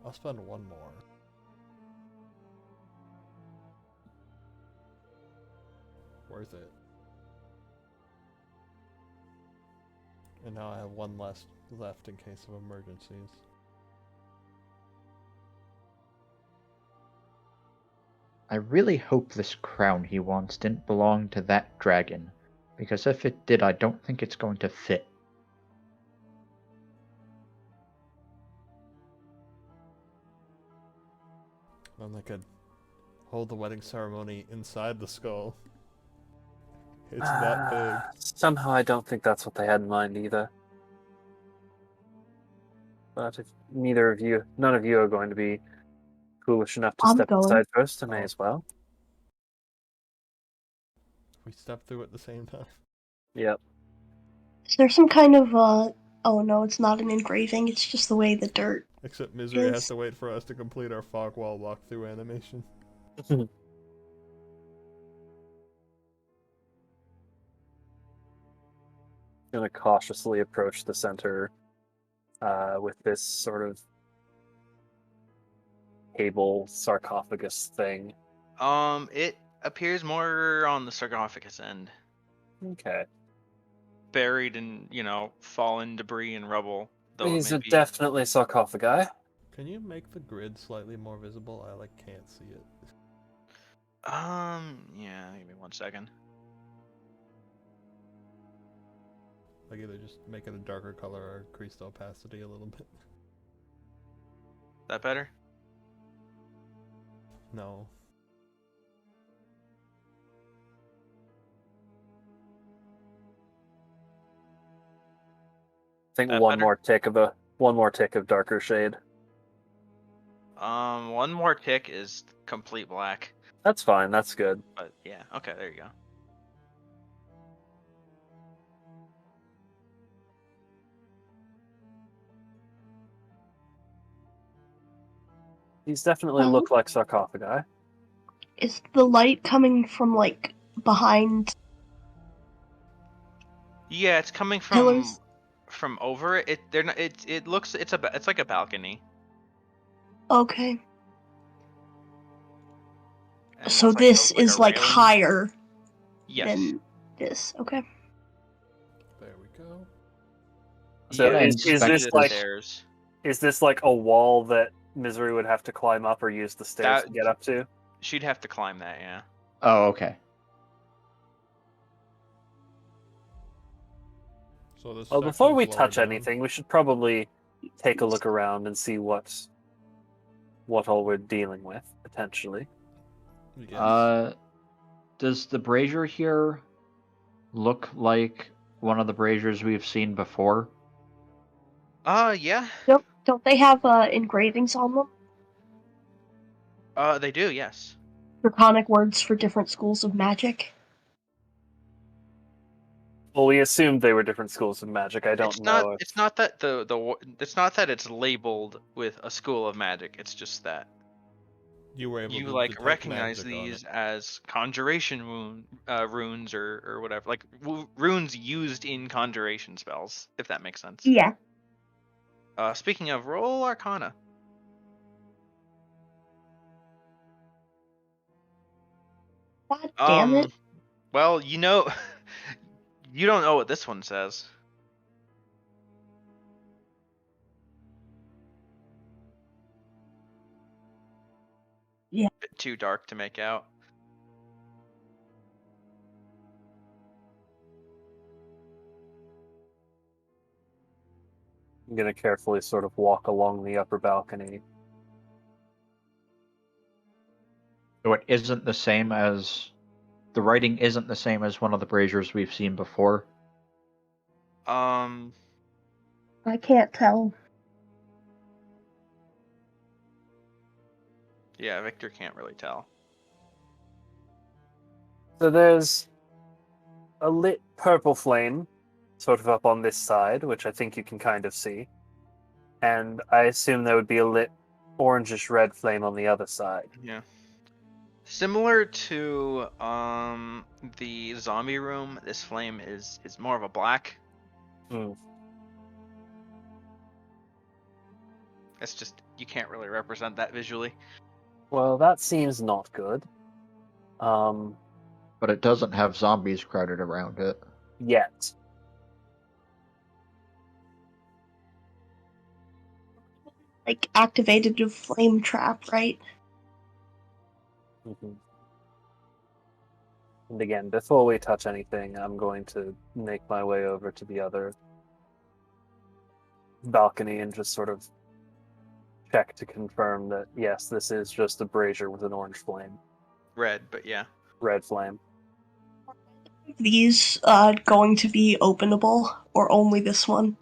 Speaker 5: I'll spend one more. Worth it. And now I have one less left in case of emergencies.
Speaker 4: I really hope this crown he wants didn't belong to that dragon, because if it did, I don't think it's going to fit.
Speaker 5: And they could hold the wedding ceremony inside the skull. It's that big.
Speaker 2: Somehow I don't think that's what they had in mind either. But if none of you are going to be foolish enough to
Speaker 3: I'm
Speaker 2: step
Speaker 3: going.
Speaker 2: aside first, I may
Speaker 5: Oh.
Speaker 2: as well.
Speaker 5: We step through at the same time.
Speaker 2: Yep.
Speaker 3: Is there some kind of oh no, it's not an engraving, it's just the way the dirt
Speaker 5: Except Misery has
Speaker 3: is.
Speaker 5: to wait for us to complete our fog wall walkthrough animation.
Speaker 2: Gonna cautiously approach the center with this sort of table sarcophagus thing.
Speaker 1: It appears more on the sarcophagus end.
Speaker 2: Okay.
Speaker 1: Buried in, fallen debris and rubble. Though
Speaker 2: These
Speaker 1: it
Speaker 2: are
Speaker 1: may be...
Speaker 2: definitely sarcophagi.
Speaker 5: Can you make the grid slightly more visible? I can't see it.
Speaker 1: Yeah, give me 1 second.
Speaker 5: Like either just make it a darker color or increase the opacity a little bit.
Speaker 1: That better?
Speaker 5: No.
Speaker 2: I think
Speaker 1: That
Speaker 2: one
Speaker 1: better?
Speaker 2: more tick of darker shade.
Speaker 1: One more tick is complete black.
Speaker 2: That's fine. That's good.
Speaker 1: But yeah, okay, there you go.
Speaker 2: These definitely look like sarcophagi.
Speaker 3: Is the light coming from like behind?
Speaker 1: Yeah, it's coming
Speaker 3: pillars?
Speaker 1: from over it. They're not. It looks. It's like a balcony.
Speaker 3: Okay.
Speaker 1: And
Speaker 3: So
Speaker 1: it's
Speaker 3: this
Speaker 1: like
Speaker 3: is
Speaker 1: a
Speaker 3: like
Speaker 1: railing.
Speaker 3: higher
Speaker 1: Yes.
Speaker 3: than this. Okay.
Speaker 5: There we go.
Speaker 2: So
Speaker 1: Yeah,
Speaker 2: is
Speaker 1: you see
Speaker 2: this
Speaker 1: the
Speaker 2: like
Speaker 1: stairs.
Speaker 2: is this like a wall that Misery would have to climb up or use the stairs to get up to?
Speaker 1: She'd have to climb that, yeah.
Speaker 4: Oh, okay.
Speaker 5: So this.
Speaker 2: Well, before we
Speaker 5: section's lower
Speaker 2: touch
Speaker 5: down.
Speaker 2: anything, we should probably take a look around and see what all we're dealing with potentially.
Speaker 5: Yes.
Speaker 4: Does the brazier here look like one of the braziers we've seen before?
Speaker 1: Yeah.
Speaker 3: Don't they have engravings on them?
Speaker 1: They do, yes.
Speaker 3: Draconic words for different schools of magic.
Speaker 2: Well, we assumed they were different schools of magic. I don't know.
Speaker 1: It's not that it's not that it's labeled with a school of magic. It's just that
Speaker 5: You were able
Speaker 1: you
Speaker 5: to
Speaker 1: like
Speaker 5: detect
Speaker 1: recognize
Speaker 5: magic on
Speaker 1: these
Speaker 5: it.
Speaker 1: as conjuration runes or whatever, like runes used in conjuration spells, if that makes sense.
Speaker 3: Yeah.
Speaker 1: Speaking of, roll Arcana.
Speaker 3: God damn it.
Speaker 1: Well, you know, you don't know what this one says.
Speaker 3: Yeah.
Speaker 1: Bit too dark to make out.
Speaker 2: I'm going to carefully sort of walk along the upper balcony.
Speaker 4: So it isn't the same as... The writing isn't the same as one of the braziers we've seen before?
Speaker 1: Um,
Speaker 3: I can't tell.
Speaker 1: yeah, Victor can't really tell.
Speaker 2: So there's a lit purple flame sort of up on this side, which I think you can kind of see. And I assume there would be a lit orangish red flame on the other side.
Speaker 1: Yeah. Similar to the zombie room, this flame is more of a black.
Speaker 2: Mm.
Speaker 1: It's just you can't really represent that visually.
Speaker 2: Well, that seems not good.
Speaker 4: But it doesn't have zombies crowded around it.
Speaker 2: Yet.
Speaker 3: Like activated a flame trap, right?
Speaker 2: Mm-hmm. And again, before we touch anything, I'm going to make my way over to the other balcony and just sort of check to confirm that, yes, this is just a brazier with an orange flame.
Speaker 1: Red, but yeah.
Speaker 2: Red flame.
Speaker 3: These going to be openable, or only this one?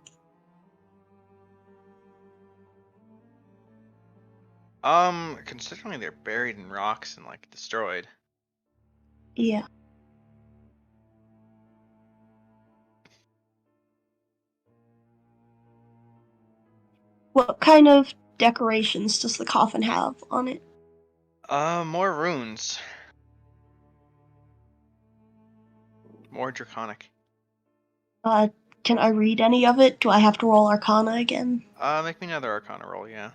Speaker 1: Considering they're buried in rocks and like destroyed.
Speaker 3: Yeah. What kind of decorations does the coffin have on it?
Speaker 1: More runes. More draconic.
Speaker 3: Can I read any of it? Do I have to roll Arcana again?
Speaker 1: Make me another Arcana roll, yeah.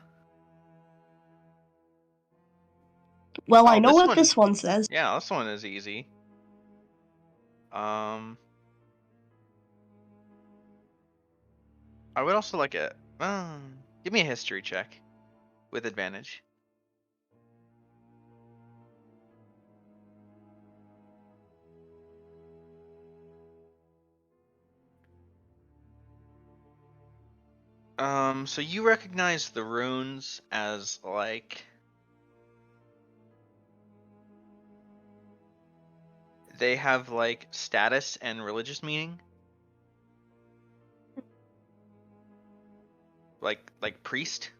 Speaker 3: Well, I know what
Speaker 1: one,
Speaker 3: this one says.
Speaker 1: Yeah, this one is easy. I would also like a give me a history check with advantage. So you recognize the runes as like they have like status and religious meaning. Like priest.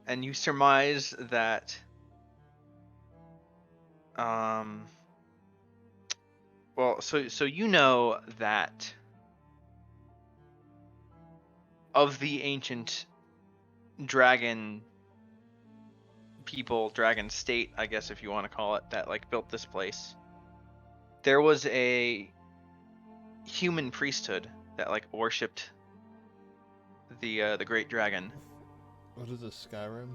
Speaker 1: And you surmise that Well, so you know that of the ancient dragon people, dragon state, I guess if you want to call it, that like built this place, there was a human priesthood that like worshipped the great dragon.
Speaker 5: What is this, Skyrim?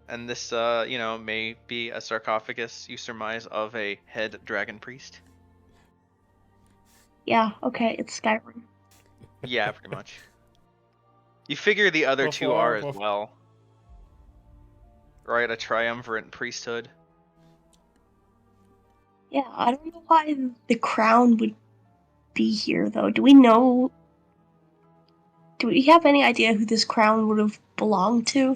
Speaker 1: And this, may be a sarcophagus, you surmise, of a head dragon priest.
Speaker 3: Yeah, okay, it's Skyrim.
Speaker 1: Yeah, pretty much. You figure the other two are as well. Right, a triumvirate priesthood.
Speaker 3: Yeah, I don't know why the crown would be here, though. Do we have any idea who this crown would have belonged to?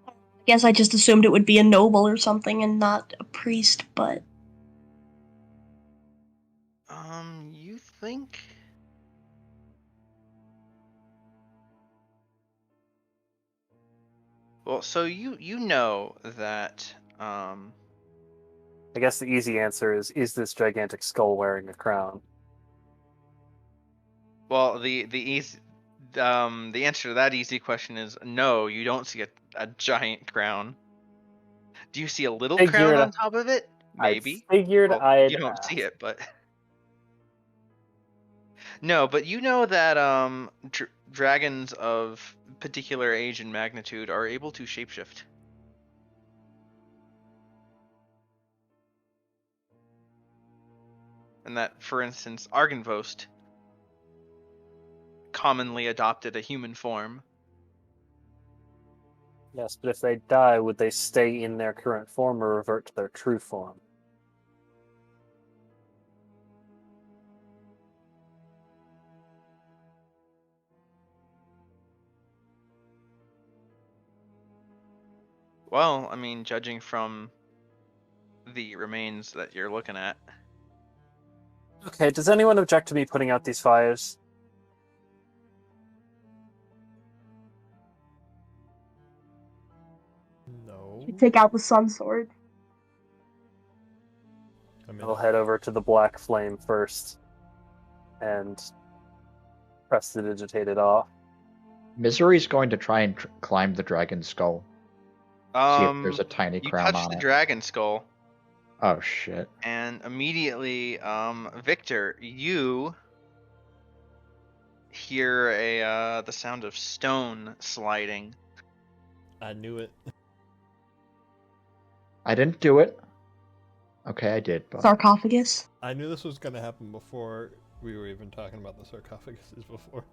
Speaker 3: I guess I just assumed it would be a noble or something and not a priest, but...
Speaker 1: You think? Well, so you know that,
Speaker 2: I guess the easy answer is this gigantic skull wearing a crown?
Speaker 1: Well, the answer to that easy question is no, you don't see a giant crown. Do you see a little crown on top of it? Maybe.
Speaker 2: I figured
Speaker 1: Well,
Speaker 2: I'd
Speaker 1: you don't
Speaker 2: ask.
Speaker 1: see it, but no, but you know that dragons of particular age and magnitude are able to shapeshift. And that, for instance, Argynvost commonly adopted a human form.
Speaker 2: Yes, but if they die, would they stay in their current form or revert to their true form?
Speaker 1: Well, I mean, judging from the remains that you're looking at.
Speaker 2: Okay, does anyone object to me putting out these fires?
Speaker 5: No.
Speaker 3: You take out the sun sword.
Speaker 2: I'll head over to the black flame first and press the digitated off.
Speaker 4: Misery's going to try and climb the dragon skull. See if there's a tiny crown on it.
Speaker 1: You touch the dragon skull.
Speaker 4: Oh shit.
Speaker 1: And immediately, Victor, you hear the sound of stone sliding.
Speaker 5: I knew it.
Speaker 4: I didn't do it. Okay, I did, but...
Speaker 3: Sarcophagus?
Speaker 5: I knew this was gonna happen before we were even talking about the sarcophaguses before.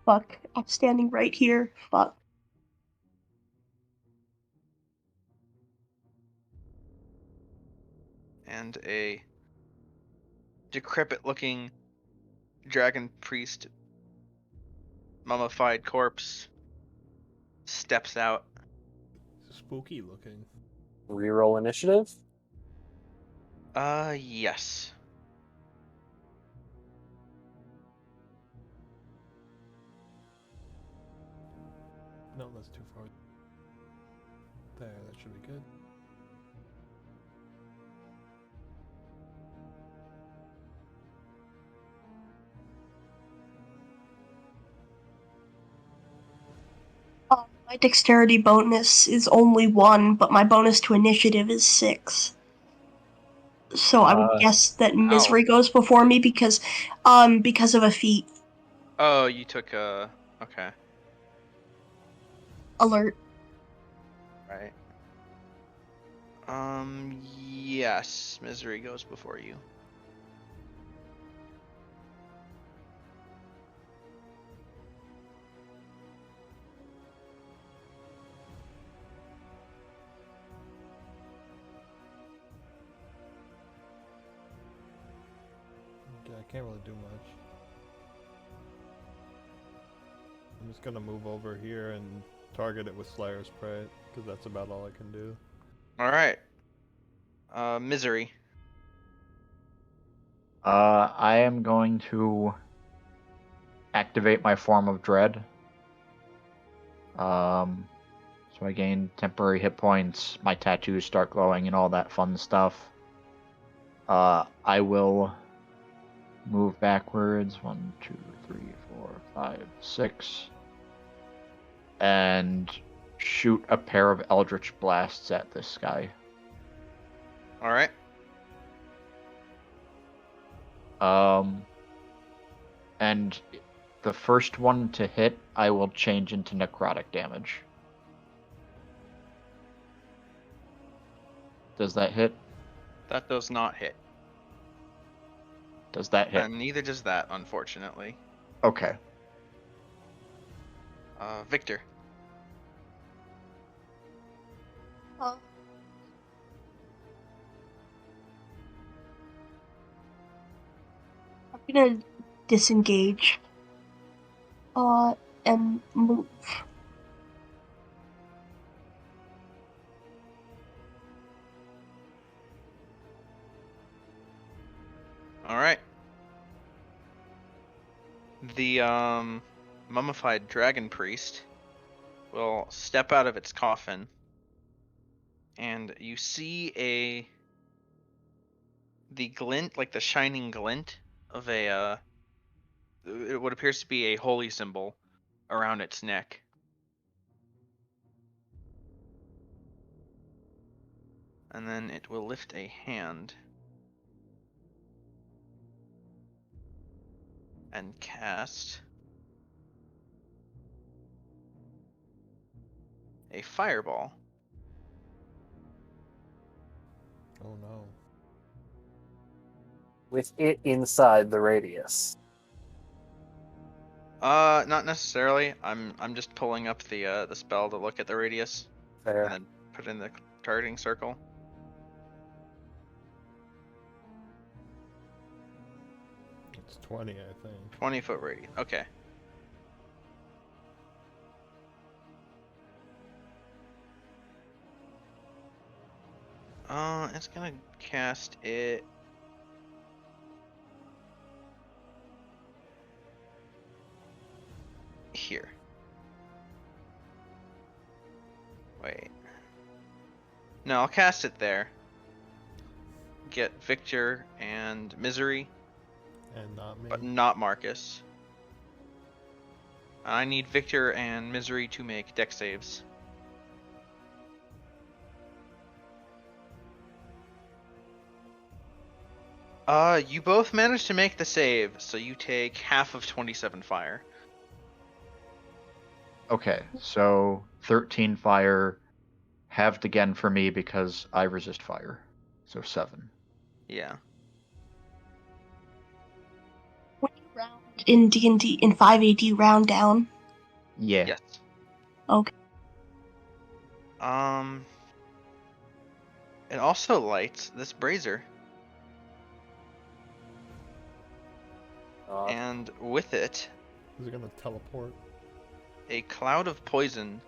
Speaker 3: Fuck. I'm standing right here. Fuck.
Speaker 1: And a decrepit-looking dragon priest mummified corpse steps out.
Speaker 5: Spooky looking.
Speaker 2: Reroll initiative?
Speaker 1: Yes.
Speaker 5: No, that's too far. There, that should be good.
Speaker 3: My dexterity bonus is only 1, but my bonus to initiative is 6. So I would guess that Misery goes before me because of a feat.
Speaker 1: Oh, you took okay.
Speaker 3: Alert.
Speaker 1: Right. Yes, Misery goes before you.
Speaker 5: Okay, I can't really do much. I'm just gonna move over here and target it with Slayer's Prey, because that's about all I can do.
Speaker 1: Alright. Misery.
Speaker 4: I am going to activate my form of dread. So I gain temporary hit points, my tattoos start glowing, and all that fun stuff. I will move backwards 1, 2, 3, 4, 5, 6, and shoot a pair of eldritch blasts at this guy.
Speaker 1: All right.
Speaker 4: And the first one to hit, I will change into necrotic damage. Does that hit?
Speaker 1: That does not hit.
Speaker 4: Does that hit?
Speaker 1: And neither does that, unfortunately.
Speaker 4: Okay.
Speaker 1: Victor.
Speaker 3: I'm gonna disengage. And move.
Speaker 1: All right. The mummified dragon priest will step out of its coffin, and you see the glint, like the shining glint of what appears to be a holy symbol around its neck. And then it will lift a hand and cast a fireball.
Speaker 5: Oh no.
Speaker 2: With it inside the radius.
Speaker 1: Not necessarily. I'm just pulling up the spell to look at the radius
Speaker 2: Fair.
Speaker 1: and then put in the targeting circle.
Speaker 5: It's 20, I think.
Speaker 1: 20-foot radius. Okay. It's gonna cast it here. Wait. No, I'll cast it there. Get Victor and Misery,
Speaker 5: And not me.
Speaker 1: but not Marcus. I need Victor and Misery to make dex saves. You both managed to make the save, so you take half of 27 fire.
Speaker 4: Okay, so 13 fire, halved again for me because I resist fire. So 7.
Speaker 1: Yeah.
Speaker 3: When you round in D&D, in 5e, do you round down?
Speaker 4: Yeah.
Speaker 1: Yes.
Speaker 3: Okay.
Speaker 1: It also lights this brazier. And with it,
Speaker 5: Is it gonna teleport?
Speaker 1: a cloud of poison.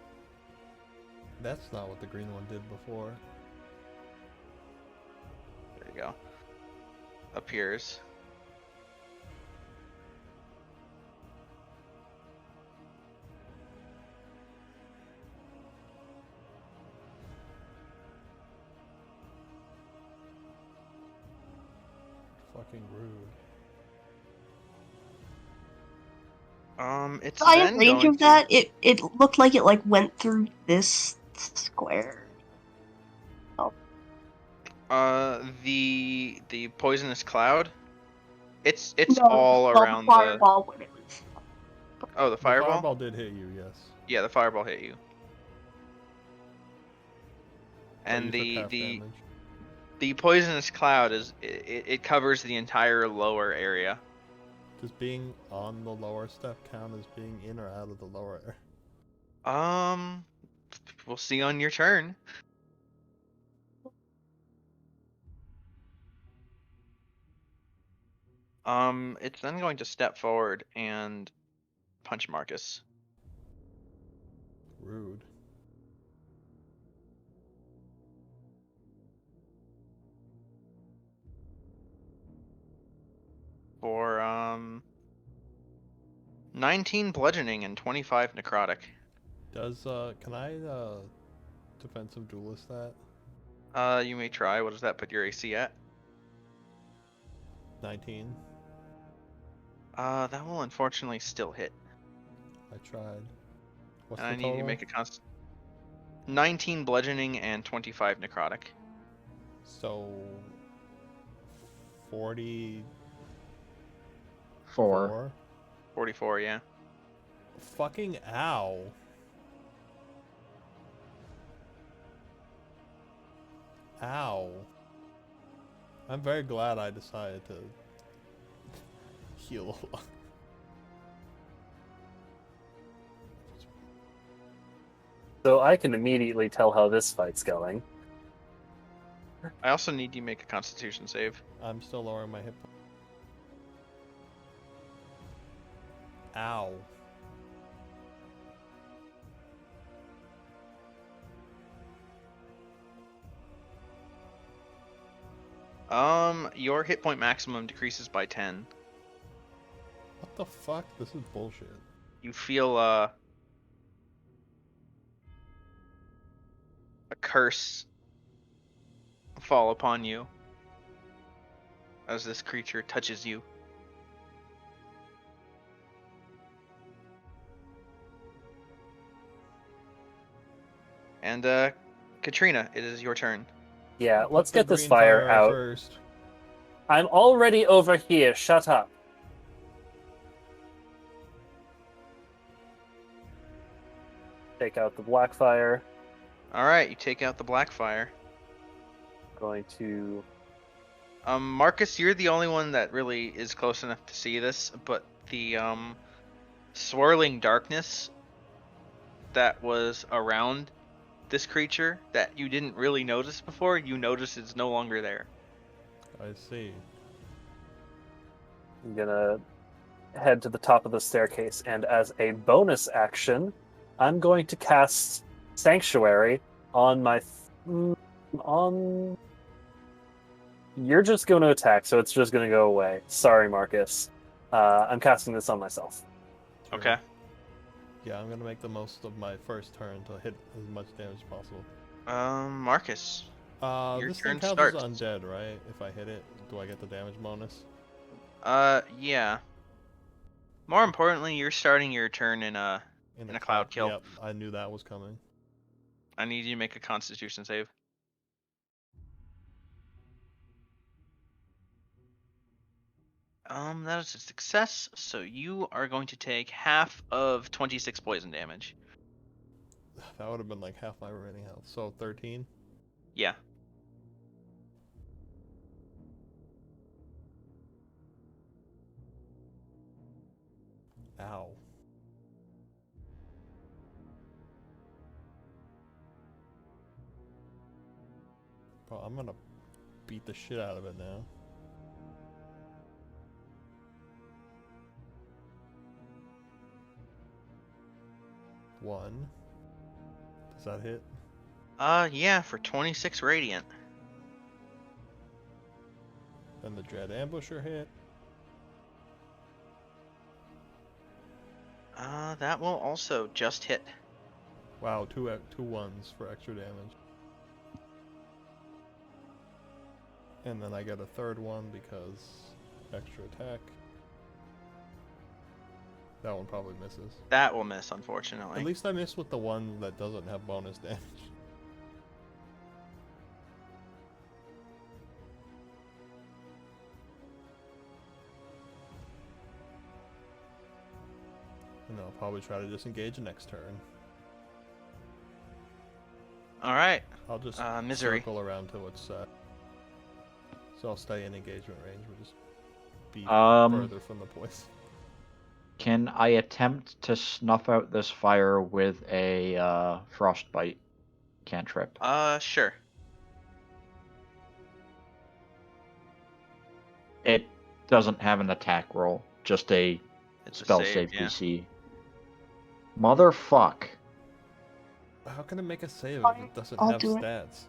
Speaker 5: That's not what the green one did before.
Speaker 1: There you go. Appears.
Speaker 5: Fucking rude.
Speaker 1: It's
Speaker 3: I
Speaker 1: then
Speaker 3: in range
Speaker 1: going
Speaker 3: of that, it looked like it went through this square.
Speaker 1: The poisonous cloud. It's
Speaker 3: No,
Speaker 1: all
Speaker 3: well, the
Speaker 1: around the.
Speaker 3: fireball when it was.
Speaker 1: Oh, the
Speaker 5: The
Speaker 1: fireball.
Speaker 5: fireball did hit you, yes.
Speaker 1: Yeah, the fireball hit you.
Speaker 5: But
Speaker 1: And
Speaker 5: you took half damage.
Speaker 1: the poisonous cloud it covers the entire lower area.
Speaker 5: Does being on the lower step count as being in or out of the lower area?
Speaker 1: We'll see on your turn. It's then going to step forward and punch Marcus.
Speaker 5: Rude.
Speaker 1: for 19 bludgeoning and 25 necrotic.
Speaker 5: Does can I defensive duelist that?
Speaker 1: You may try. What does that put your AC at?
Speaker 5: 19.
Speaker 1: That will unfortunately still hit.
Speaker 5: I tried. What's
Speaker 1: And
Speaker 5: the
Speaker 1: I need
Speaker 5: total?
Speaker 1: you to make a 19 bludgeoning and 25 necrotic.
Speaker 5: So 44.
Speaker 1: 44, yeah.
Speaker 5: Fucking ow. Ow. I'm very glad I decided to heal.
Speaker 2: So I can immediately tell how this fight's going.
Speaker 1: I also need you to make a Constitution save.
Speaker 5: I'm still lowering my hit point. Ow.
Speaker 1: Your hit point maximum decreases by 10.
Speaker 5: What the fuck? This is bullshit.
Speaker 1: You feel a curse fall upon you as this creature touches you. And Katrina, it is your turn.
Speaker 2: Yeah, let's
Speaker 5: Put
Speaker 2: get
Speaker 5: the
Speaker 2: this
Speaker 5: green
Speaker 2: fire out.
Speaker 5: first.
Speaker 2: I'm already over here. Shut up. Take out the black fire.
Speaker 1: All right, you take out the black fire.
Speaker 2: Going to...
Speaker 1: Marcus, you're the only one that really is close enough to see this, but the swirling darkness that was around this creature that you didn't really notice before, you notice it's no longer there.
Speaker 5: I see.
Speaker 2: I'm gonna head to the top of the staircase, and as a bonus action, I'm going to cast Sanctuary on my... on... You're just going to attack, so it's just going to go away. Sorry, Marcus. I'm casting this on myself.
Speaker 5: Sure.
Speaker 1: Okay.
Speaker 5: Yeah, I'm gonna make the most of my first turn to hit as much damage as possible.
Speaker 1: Marcus. Your
Speaker 5: This
Speaker 1: turn
Speaker 5: thing counts as
Speaker 1: starts.
Speaker 5: undead, right? If I hit it, do I get the damage bonus?
Speaker 1: Yeah. More importantly, you're starting your turn in a cloud kill.
Speaker 5: Yep, I knew that was coming.
Speaker 1: I need you to make a Constitution save. That is a success, so you are going to take half of 26 poison damage.
Speaker 5: That would have been like half my remaining health. So 13?
Speaker 1: Yeah.
Speaker 5: Ow. Bro, I'm gonna beat the shit out of it now. One. Does that hit?
Speaker 1: Yeah, for 26 radiant.
Speaker 5: Then the Dread Ambusher hit.
Speaker 1: That will also just hit.
Speaker 5: Wow, two ones for extra damage. And then I get a third one because extra attack. That one probably misses.
Speaker 1: That will miss, unfortunately.
Speaker 5: At least I missed with the one that doesn't have bonus damage. And I'll probably try to disengage next turn.
Speaker 1: All right.
Speaker 5: I'll just
Speaker 1: Misery.
Speaker 5: circle around till it's set. So I'll stay in engagement range. We'll just be further from the poison.
Speaker 4: Can I attempt to snuff out this fire with a frostbite cantrip?
Speaker 1: Sure.
Speaker 4: It doesn't have an attack roll, just a
Speaker 1: It's a
Speaker 4: spell
Speaker 1: save,
Speaker 4: save
Speaker 1: yeah.
Speaker 4: DC. Motherfuck.
Speaker 5: How can it make a save if it doesn't
Speaker 3: I'll
Speaker 5: have
Speaker 3: do it.
Speaker 5: stats?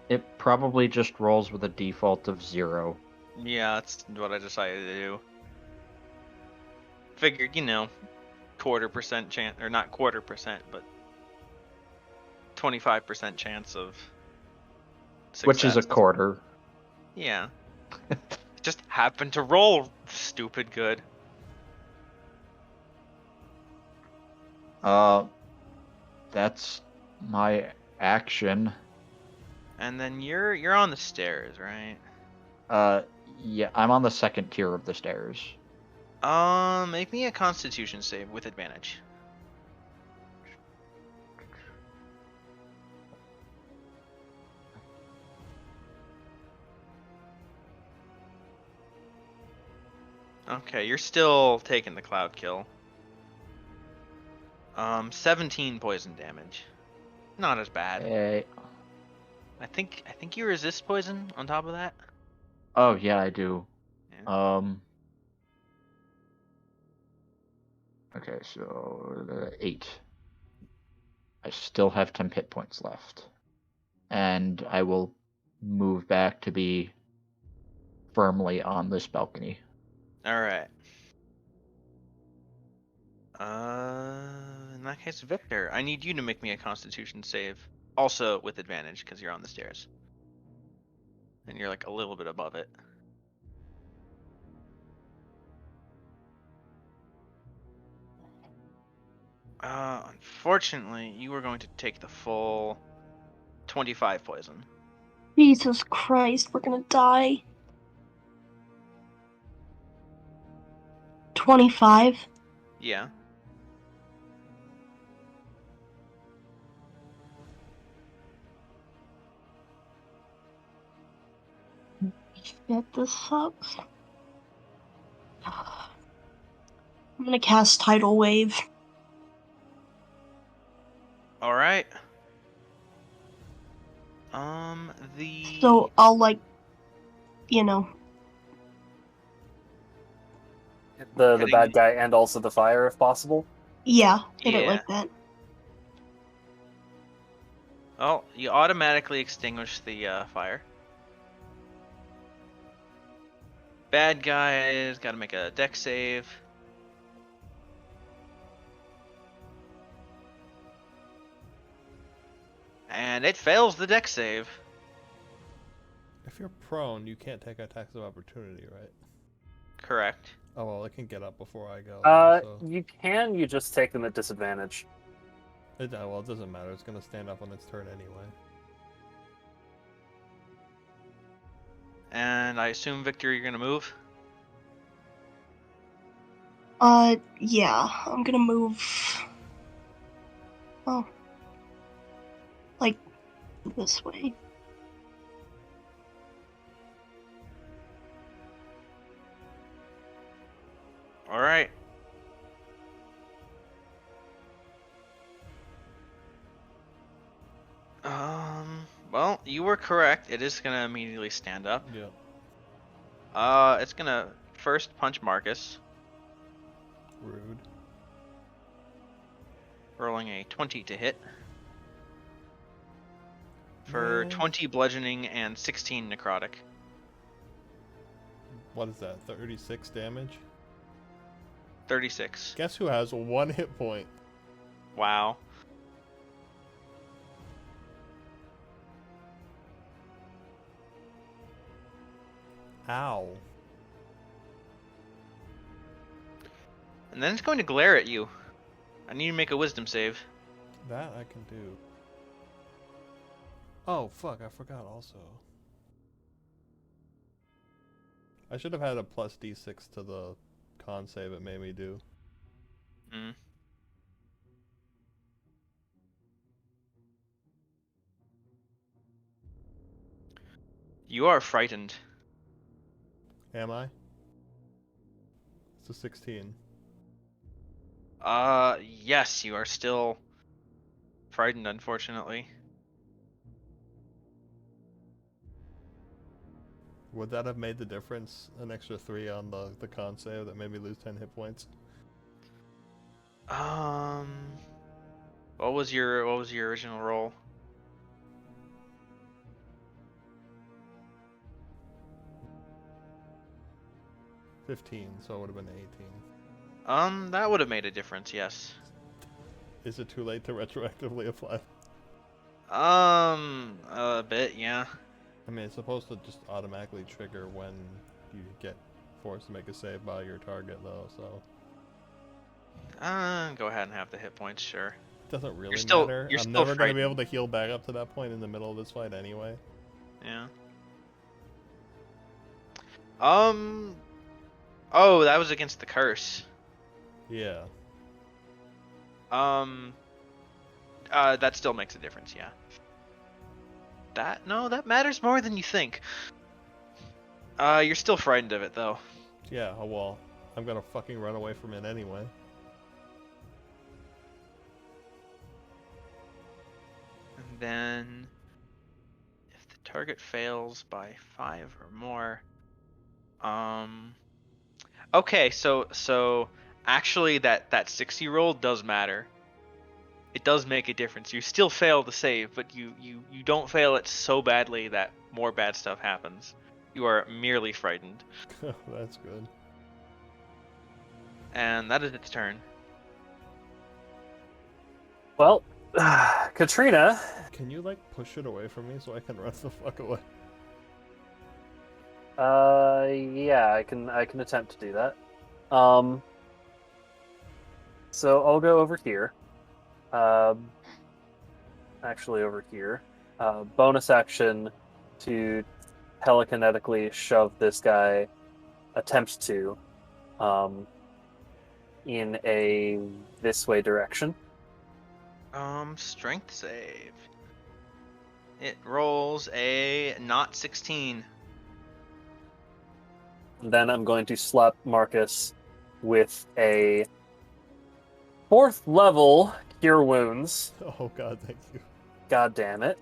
Speaker 4: It probably just rolls with a default of 0.
Speaker 1: Yeah, that's what I decided to do. Figured, 1/4% chance, or not 1/4%, but 25% chance of success.
Speaker 4: Which is a quarter.
Speaker 1: Yeah. Just happened to roll stupid good.
Speaker 4: That's my action.
Speaker 1: And then you're on the stairs, right?
Speaker 4: Yeah, I'm on the second tier of the stairs.
Speaker 1: Make me a Constitution save with advantage. Okay, you're still taking the cloud kill. 17 poison damage. Not as bad.
Speaker 4: Hey.
Speaker 1: I think you resist poison on top of that.
Speaker 4: Oh yeah, I do.
Speaker 1: Yeah.
Speaker 4: Okay, so 8. I still have 10 hit points left, and I will move back to be firmly on this balcony.
Speaker 1: All right. In that case, Victor, I need you to make me a Constitution save, also with advantage because you're on the stairs, and you're like a little bit above it. Unfortunately, you are going to take the full 25 poison.
Speaker 3: Jesus Christ, we're gonna die. 25?
Speaker 1: Yeah.
Speaker 3: Shit, this sucks. I'm gonna cast Tidal Wave.
Speaker 1: All right.
Speaker 3: So I'll
Speaker 2: the bad guy and also the fire if possible.
Speaker 3: Yeah, hit it like that.
Speaker 1: Oh, you automatically extinguish the fire. Bad guy's got to make a dex save. And it fails the dex save.
Speaker 5: If you're prone, you can't take attacks of opportunity, right?
Speaker 1: Correct.
Speaker 5: Oh, well, it can get up before I go. So.
Speaker 2: You can, you just take them at disadvantage.
Speaker 5: Well, it doesn't matter. It's going to stand up on its turn anyway.
Speaker 1: And I assume, Victor, you're going to move?
Speaker 3: Yeah. I'm gonna move... Oh. Like, this way.
Speaker 1: Alright. Well, you were correct. It is gonna immediately stand up.
Speaker 5: Yeah.
Speaker 1: It's gonna first punch Marcus.
Speaker 5: Rude.
Speaker 1: Rolling a 20 to hit. For 20 bludgeoning and 16 necrotic.
Speaker 5: What is that? 36 damage?
Speaker 1: 36.
Speaker 5: Guess who has 1 hit point?
Speaker 1: Wow.
Speaker 5: Ow.
Speaker 1: And then it's going to glare at you. I need to make a wisdom save.
Speaker 5: That I can do. Oh, fuck, I forgot also. I should have had a plus d6 to the con save it made me do.
Speaker 1: Mm. You are frightened.
Speaker 5: Am I? It's a 16.
Speaker 1: Yes, you are still frightened, unfortunately.
Speaker 5: Would that have made the difference? An extra 3 on the con save that made me lose 10 hit points?
Speaker 1: What was your original roll?
Speaker 5: 15, so it would have been 18.
Speaker 1: That would have made a difference, yes.
Speaker 5: Is it too late to retroactively apply?
Speaker 1: A bit, yeah.
Speaker 5: I mean, it's supposed to just automatically trigger when you get forced to make a save by your target, though, so...
Speaker 1: Go ahead and have the hit points, sure.
Speaker 5: Doesn't really
Speaker 1: You're
Speaker 5: matter. I'm
Speaker 1: still
Speaker 5: never going to be
Speaker 1: frightened.
Speaker 5: able to heal back up to that point in the middle of this fight anyway.
Speaker 1: Yeah. Oh, that was against the curse.
Speaker 5: Yeah.
Speaker 1: That still makes a difference, yeah. That matters more than you think. You're still frightened of it, though.
Speaker 5: Yeah, well, I'm going to fucking run away from it anyway.
Speaker 1: And then, if the target fails by 5 or more, okay, so actually that 60 roll does matter. It does make a difference. You still fail the save, but you don't fail it so badly that more bad stuff happens. You are merely frightened.
Speaker 5: That's good.
Speaker 1: And that is its turn.
Speaker 2: Well, Katrina.
Speaker 5: Can you, like, push it away from me so I can run the fuck away?
Speaker 2: Yeah, I can attempt to do that. So I'll go over here. Actually over here. Bonus action to telekinetically shove this guy, attempt to, in a this way direction.
Speaker 1: Strength save. It rolls a not 16.
Speaker 2: And then I'm going to slap Marcus with a 4th level Cure Wounds.
Speaker 5: Oh god, thank you.
Speaker 2: God damn it.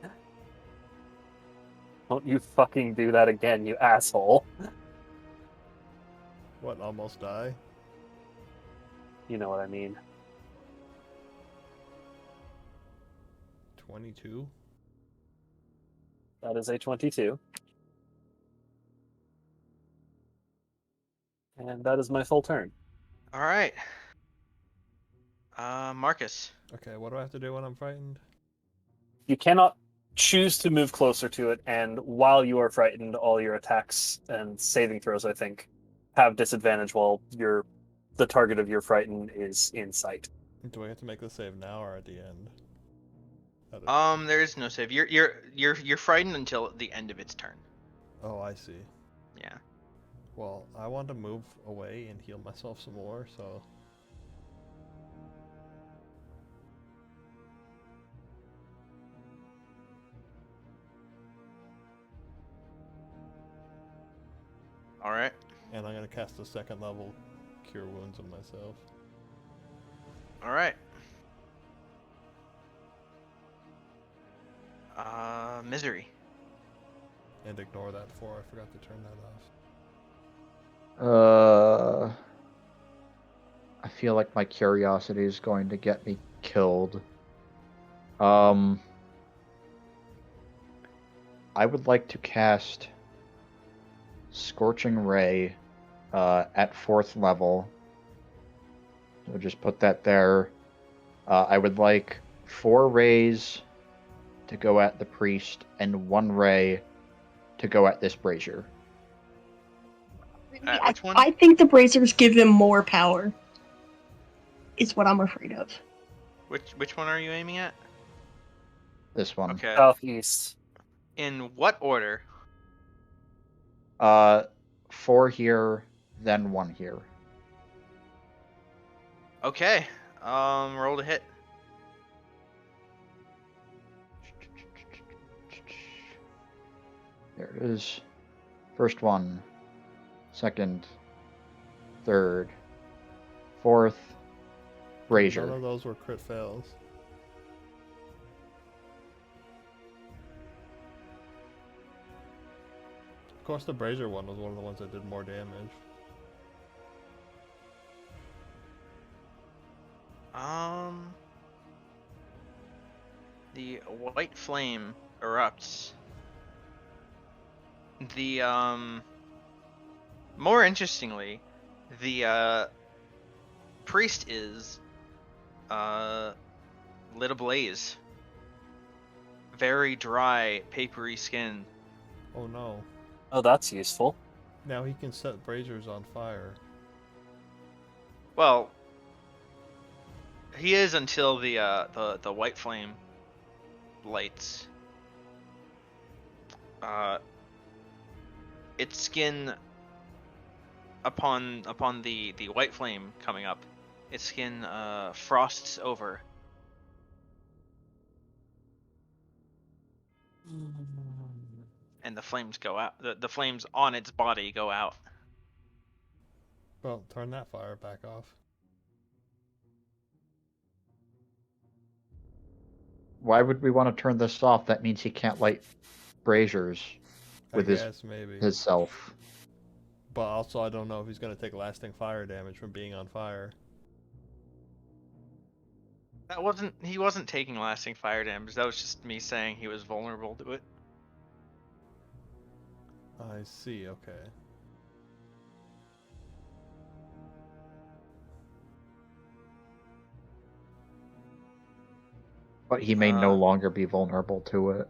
Speaker 2: Don't you fucking do that again, you asshole.
Speaker 5: What, almost die?
Speaker 2: You know what I mean.
Speaker 5: 22?
Speaker 2: That is a 22. And that is my full turn.
Speaker 1: All right. Marcus.
Speaker 5: Okay, what do I have to do when I'm frightened?
Speaker 2: You cannot choose to move closer to it, and while you are frightened, all your attacks and saving throws, I think, have disadvantage while the target of your frighten is in sight.
Speaker 5: Do I have to make the save now or at the end?
Speaker 1: There is no save. You're frightened until the end of its turn.
Speaker 5: Oh, I see.
Speaker 1: Yeah.
Speaker 5: Well, I want to move away and heal myself some more, so...
Speaker 1: All right.
Speaker 5: And I'm going to cast a 2nd level Cure Wounds on myself.
Speaker 1: All right. Misery.
Speaker 5: And ignore that 4, I forgot to turn that off.
Speaker 4: I feel like my curiosity is going to get me killed. I would like to cast Scorching Ray at 4th level. So just put that there. I would like 4 rays to go at the priest and 1 ray to go at this brazier.
Speaker 1: Which one?
Speaker 3: I think the braziers give him more power. Is what I'm afraid of.
Speaker 1: Which one are you aiming at?
Speaker 4: This one.
Speaker 1: Okay.
Speaker 2: Southeast.
Speaker 1: In what order?
Speaker 4: 4 here, then 1 here.
Speaker 1: Okay. Roll to hit.
Speaker 4: There it is. First one, 2nd, 3rd, 4th, brazier.
Speaker 5: None of those were crit fails. Of course, the brazier one was one of the ones that did more damage.
Speaker 1: The white flame erupts. The more interestingly, The priest is lit ablaze. Very dry, papery skin.
Speaker 5: Oh no.
Speaker 2: Oh, that's useful.
Speaker 5: Now he can set braziers on fire.
Speaker 1: Well, he is until the white flame lights. Its skin upon the white flame coming up, its skin frosts over. And the flames go out. The flames on its body go out.
Speaker 5: Well, turn that fire back off.
Speaker 4: Why would we want to turn this off? That means he can't light braziers with
Speaker 5: maybe.
Speaker 4: his self.
Speaker 5: But also, I don't know if he's going to take lasting fire damage from being on fire.
Speaker 1: He wasn't taking lasting fire damage. That was just me saying he was vulnerable to it.
Speaker 5: I see, okay.
Speaker 4: But he may no longer be vulnerable to it.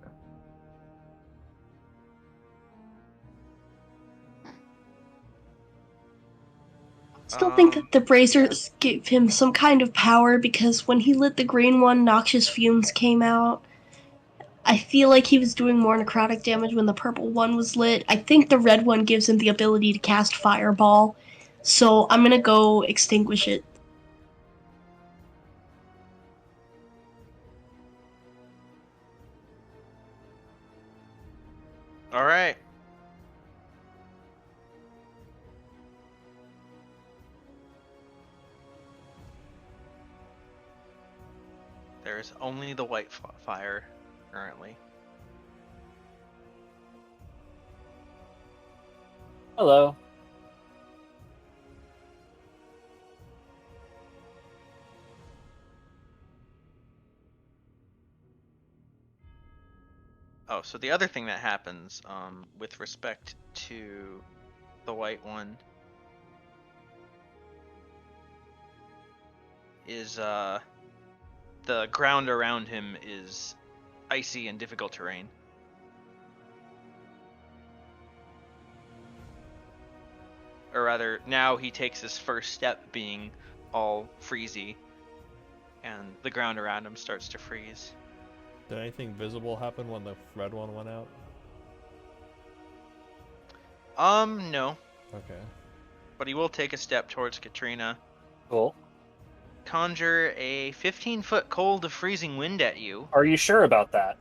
Speaker 3: Still think that the braziers gave him some kind of power, because when he lit the green one, noxious fumes came out. I feel like he was doing more necrotic damage when the purple one was lit. I think the red one gives him the ability to cast Fireball, so I'm gonna go extinguish it.
Speaker 1: Alright. There's only the white fire currently.
Speaker 2: Hello.
Speaker 1: Oh, so the other thing that happens with respect to the white one is the ground around him is icy and difficult terrain. Or rather, now he takes his first step being all freezy, and the ground around him starts to freeze.
Speaker 5: Did anything visible happen when the red one went out?
Speaker 1: No.
Speaker 5: Okay.
Speaker 1: But he will take a step towards Katrina.
Speaker 2: Cool.
Speaker 1: Conjure a 15-foot cold of freezing wind at you.
Speaker 2: Are you sure about that?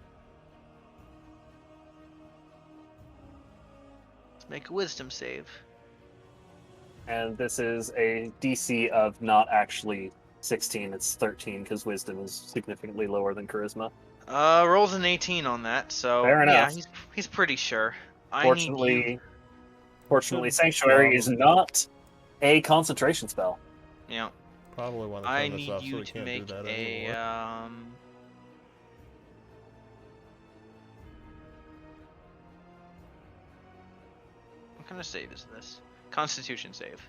Speaker 1: Let's make a wisdom save.
Speaker 2: And this is a DC of not actually 16, it's 13, because wisdom is significantly lower than charisma.
Speaker 1: Rolls an 18 on that, so
Speaker 2: Fair enough.
Speaker 1: Yeah, he's pretty sure.
Speaker 2: Fortunately, Sanctuary is not a concentration spell.
Speaker 1: Yeah.
Speaker 5: Probably want to turn this off so we can't do that anymore.
Speaker 1: I'm what kind of save is this? Constitution save.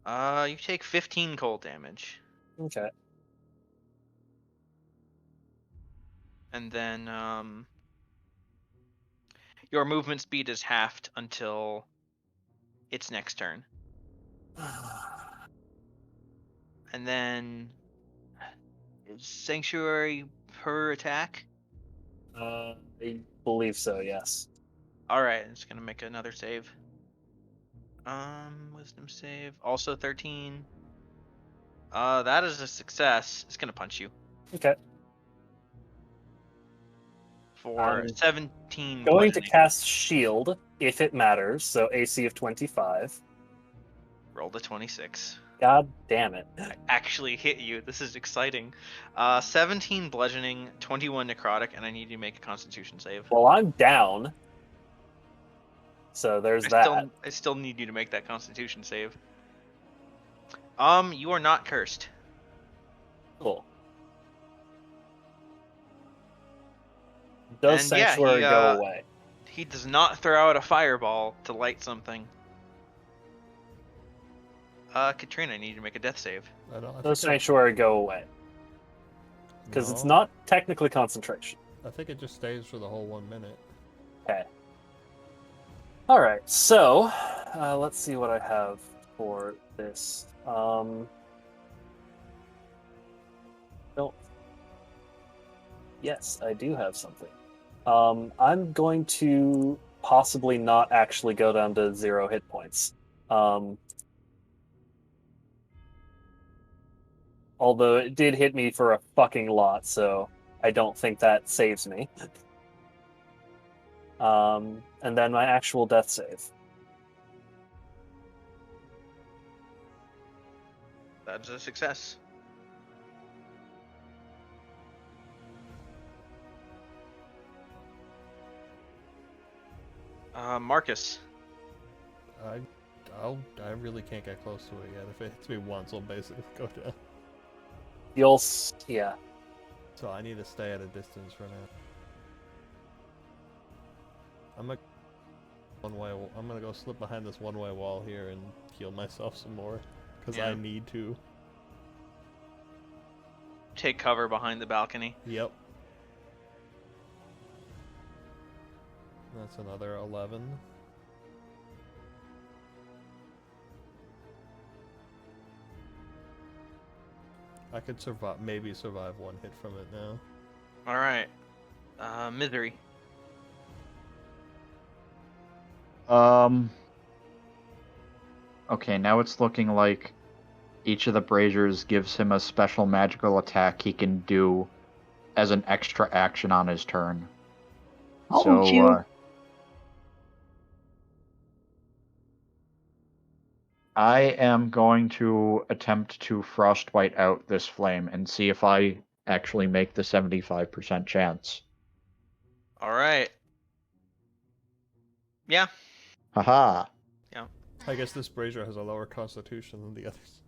Speaker 1: You take 15 cold damage.
Speaker 2: Okay.
Speaker 1: And then your movement speed is halved until its next turn. And then is Sanctuary per attack?
Speaker 2: I believe so, yes.
Speaker 1: Alright, it's gonna make another save. Wisdom save. Also 13. That is a success. It's gonna punch you.
Speaker 2: Okay.
Speaker 1: For 17
Speaker 2: going to cast Shield, if it matters, so AC of 25.
Speaker 1: Roll the 26.
Speaker 2: God damn it.
Speaker 1: I actually hit you. This is exciting. 17 bludgeoning, 21 necrotic, and I need you to make a constitution save.
Speaker 2: Well, I'm down. So there's that.
Speaker 1: I still need you to make that constitution save. You are not cursed.
Speaker 2: Cool. Does Sanctuary go away?
Speaker 1: He does not throw out a fireball to light something. Katrina, I need you to make a death save.
Speaker 2: Let's make sure it go away. Because it's not technically concentration.
Speaker 5: I think it just stays for the whole 1 minute.
Speaker 2: Okay. Alright, so let's see what I have for this. Yes, I do have something. I'm going to possibly not actually go down to 0 hit points. Although it did hit me for a fucking lot, so I don't think that saves me. And then my actual death save.
Speaker 1: That's a success. Marcus.
Speaker 5: I really can't get close to it yet. If it hits me once, I'll basically go down.
Speaker 2: Yeah.
Speaker 5: So I need to stay at a distance for now. I'm gonna go slip behind this one-way wall here and heal myself some more, because I need to.
Speaker 1: Take cover behind the balcony.
Speaker 5: Yep. That's another 11. I could maybe survive 1 hit from it now.
Speaker 1: Alright. Misery.
Speaker 4: Okay, now it's looking like each of the braziers gives him a special magical attack he can do as an extra action on his turn. I am going to attempt to frostbite out this flame and see if I actually make the 75% chance.
Speaker 1: Alright. Yeah.
Speaker 4: Haha.
Speaker 1: Yeah.
Speaker 5: I guess this brazier has a lower constitution than the others.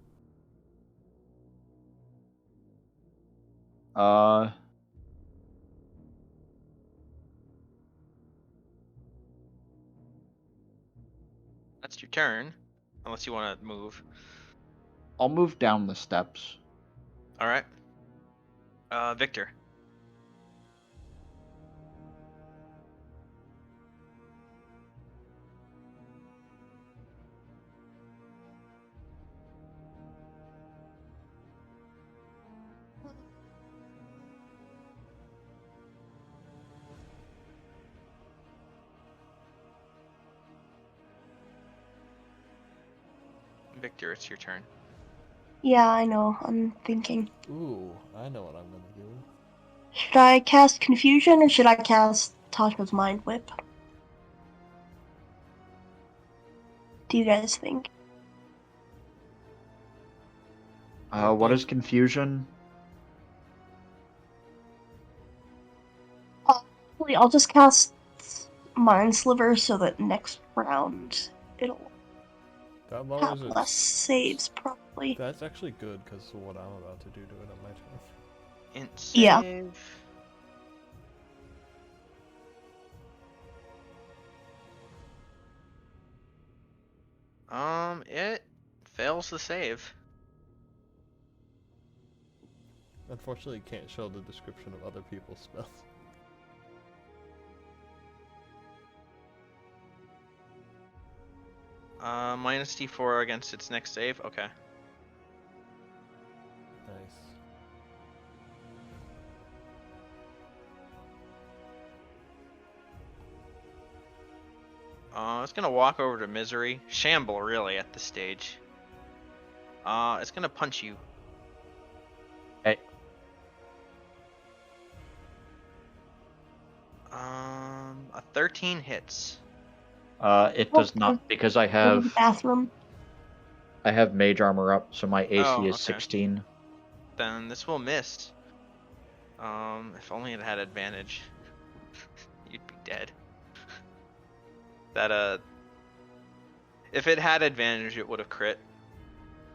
Speaker 1: That's your turn. Unless you want to move.
Speaker 4: I'll move down the steps.
Speaker 1: Alright. Victor. Victor, it's your turn.
Speaker 3: Yeah, I know. I'm thinking.
Speaker 5: Ooh, I know what I'm gonna do.
Speaker 3: Should I cast Confusion or should I cast Tasha's Mind Whip? Do you guys think?
Speaker 4: What is Confusion?
Speaker 3: I'll just cast Mind Sliver so that next round it'll have less saves, probably.
Speaker 5: That's actually good, because of what I'm about to do to it on my turn.
Speaker 1: Int save.
Speaker 3: Yeah.
Speaker 1: It fails the save.
Speaker 5: Unfortunately, you can't show the description of other people's spells.
Speaker 1: Minus D4 against its next save. Okay.
Speaker 5: Nice.
Speaker 1: It's gonna walk over to Misery. Shamble, really, at this stage. It's gonna punch you.
Speaker 4: Hey.
Speaker 1: A 13 hits.
Speaker 4: It does not, because I have
Speaker 3: bathroom.
Speaker 4: I have mage armor up, so my AC is 16.
Speaker 1: Then this will miss. If only it had advantage. You'd be dead. If it had advantage, it would have crit.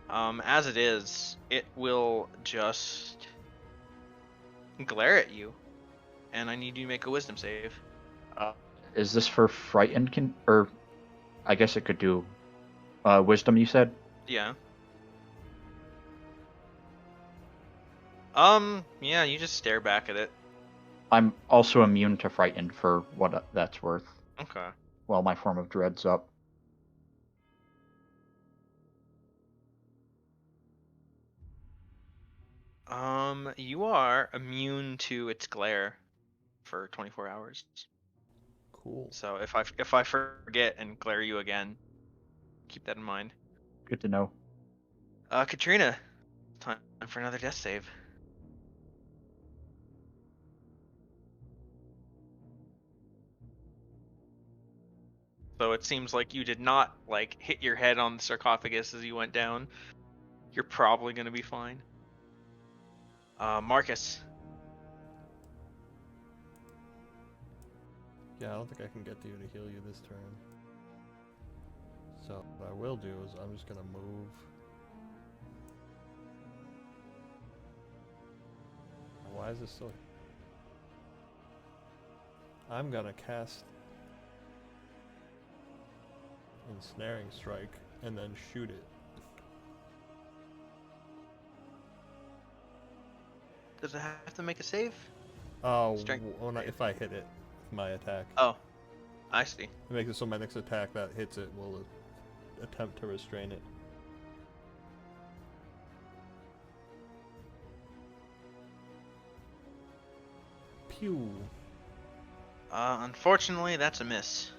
Speaker 1: As it is, it will just glare at you, and I need you to make a wisdom save.
Speaker 4: Is this for frightened or I guess it could do wisdom, you said?
Speaker 1: Yeah. Yeah, you just stare back at it.
Speaker 4: I'm also immune to frightened for what that's worth.
Speaker 1: Okay.
Speaker 4: While my form of dread's up.
Speaker 1: You are immune to its glare for 24 hours.
Speaker 5: Cool.
Speaker 1: So if I forget and glare you again, keep that in mind.
Speaker 4: Good to know.
Speaker 1: Katrina, time for another death save. So it seems like you did not hit your head on the sarcophagus as you went down. You're probably gonna be fine. Marcus.
Speaker 5: Yeah, I don't think I can get to you to heal you this turn. So what I will do is I'm just gonna move. Why is this so? I'm gonna cast Ensnaring Strike and then shoot it.
Speaker 1: Does it have to make a save?
Speaker 5: Oh, if I hit it, my attack.
Speaker 1: Oh, I see.
Speaker 5: It makes it so my next attack that hits it will attempt to restrain it. Pew.
Speaker 1: Unfortunately, that's a miss.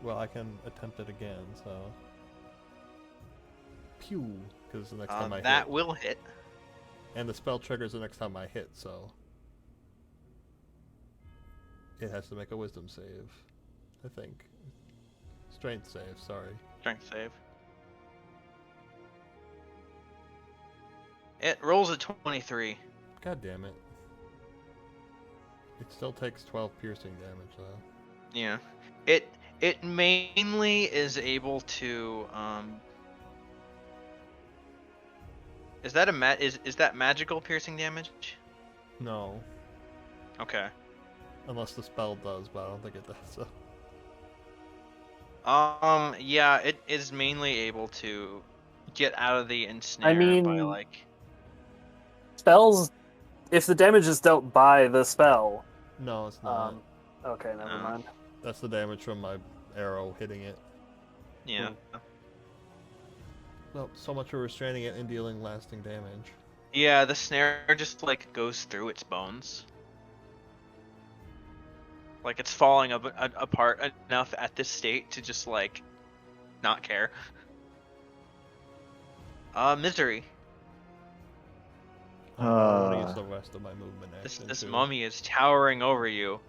Speaker 5: Well, I can attempt it again, so. Pew, because the next time I hit.
Speaker 1: That will hit.
Speaker 5: And the spell triggers the next time I hit, so. It has to make a wisdom save, I think. Strength save, sorry.
Speaker 1: Strength save. It rolls a 23.
Speaker 5: God damn it. It still takes 12 piercing damage, though.
Speaker 1: Yeah. It mainly is able to Is that is that magical piercing damage?
Speaker 5: No.
Speaker 1: Okay.
Speaker 5: Unless the spell does, but I don't think it does, so.
Speaker 1: Yeah, it is mainly able to get out of the ensnare by
Speaker 2: spells. If the damage is dealt by the spell.
Speaker 5: No, it's not.
Speaker 2: Okay, never mind.
Speaker 5: That's the damage from my arrow hitting it.
Speaker 1: Yeah.
Speaker 5: Well, so much for restraining it and dealing lasting damage.
Speaker 1: Yeah, the snare just goes through its bones. It's falling apart enough at this state to just not care. Misery.
Speaker 5: I want to use the rest of my movement action.
Speaker 1: This mummy is towering over you.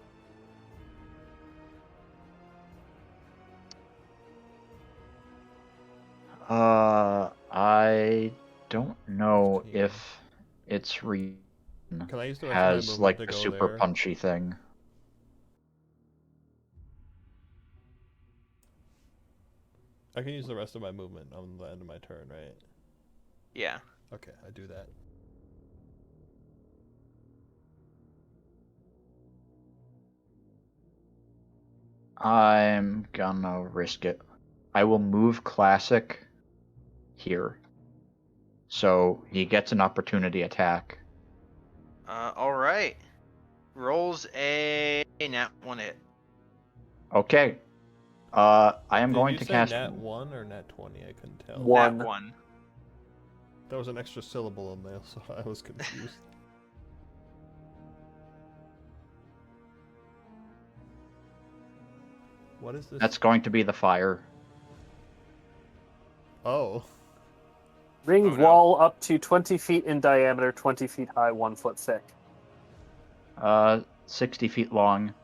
Speaker 4: I don't know if its
Speaker 5: Can I use the rest
Speaker 4: has
Speaker 5: of my movement to
Speaker 4: the
Speaker 5: go
Speaker 4: super
Speaker 5: there?
Speaker 4: punchy thing.
Speaker 5: I can use the rest of my movement on the end of my turn, right?
Speaker 1: Yeah.
Speaker 5: Okay, I do that.
Speaker 4: I'm gonna risk it. I will move Classic here. So he gets an opportunity attack.
Speaker 1: Alright. Rolls a nat 1 hit.
Speaker 4: Okay. I am going to cast...
Speaker 5: Did you say nat 1 or nat 20? I couldn't tell.
Speaker 2: One.
Speaker 1: Nat 1.
Speaker 5: There was an extra syllable in there, so I was confused. What is this?
Speaker 4: That's going to be the fire.
Speaker 5: Oh.
Speaker 2: Ringed wall up to 20 feet in diameter, 20 feet high, 1 foot thick.
Speaker 4: 60 feet long.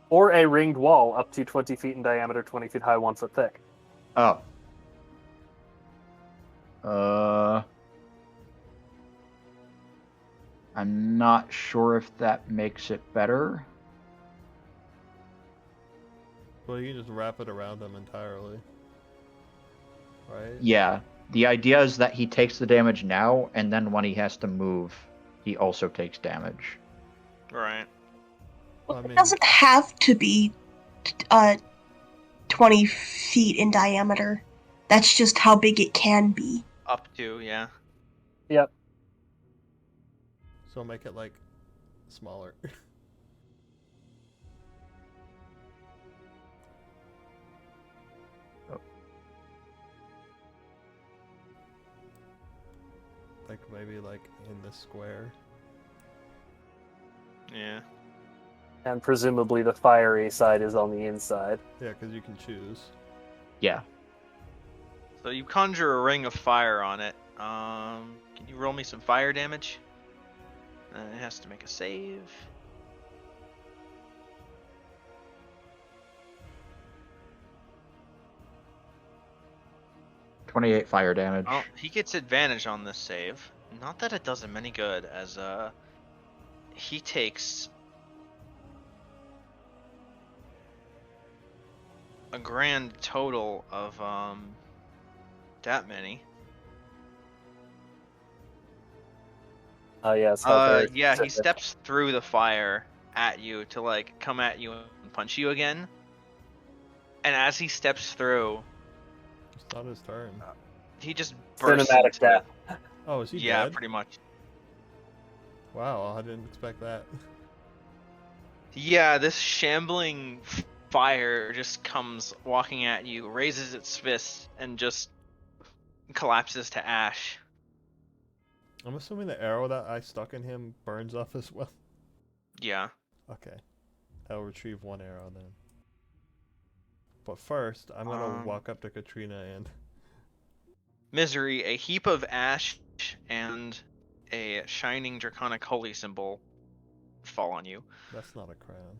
Speaker 2: Or a ringed wall up to 20 feet in diameter, 20 feet high, 1 foot thick.
Speaker 4: Oh. I'm not sure if that makes it better.
Speaker 5: Well, you can just wrap it around them entirely. Right?
Speaker 4: Yeah. The idea is that he takes the damage now, and then when he has to move, he also takes damage.
Speaker 1: Right.
Speaker 5: Well,
Speaker 3: It doesn't have to be 20 feet in diameter. That's just how big it can be.
Speaker 1: Up to, yeah.
Speaker 2: Yep.
Speaker 5: So make it like smaller. Like maybe like in the square.
Speaker 1: Yeah.
Speaker 2: And presumably the fiery side is on the inside.
Speaker 5: Yeah, because you can choose.
Speaker 4: Yeah.
Speaker 1: So you conjure a ring of fire on it. Can you roll me some fire damage? It has to make a save.
Speaker 4: $28 fire damage.
Speaker 1: Oh, he gets advantage on this save. Not that it does him any good, as he takes a grand total of that many.
Speaker 2: Yeah, it's not very
Speaker 1: yeah, he
Speaker 2: specific.
Speaker 1: steps through the fire at you to like come at you and punch you again. And as he steps through,
Speaker 5: It's not his turn.
Speaker 1: he just bursts
Speaker 2: Cinematic
Speaker 1: into
Speaker 2: death.
Speaker 5: Oh, is he
Speaker 1: yeah,
Speaker 5: dead?
Speaker 1: pretty much.
Speaker 5: Wow, I didn't expect that.
Speaker 1: Yeah, this shambling fire just comes walking at you, raises its fist, and just collapses to ash.
Speaker 5: I'm assuming the arrow that I stuck in him burns off as well.
Speaker 1: Yeah.
Speaker 5: Okay. I'll retrieve one arrow then. But first, I'm gonna walk up to Katrina and...
Speaker 1: Misery, a heap of ash and a shining draconic holy symbol fall on you.
Speaker 5: That's not a crown.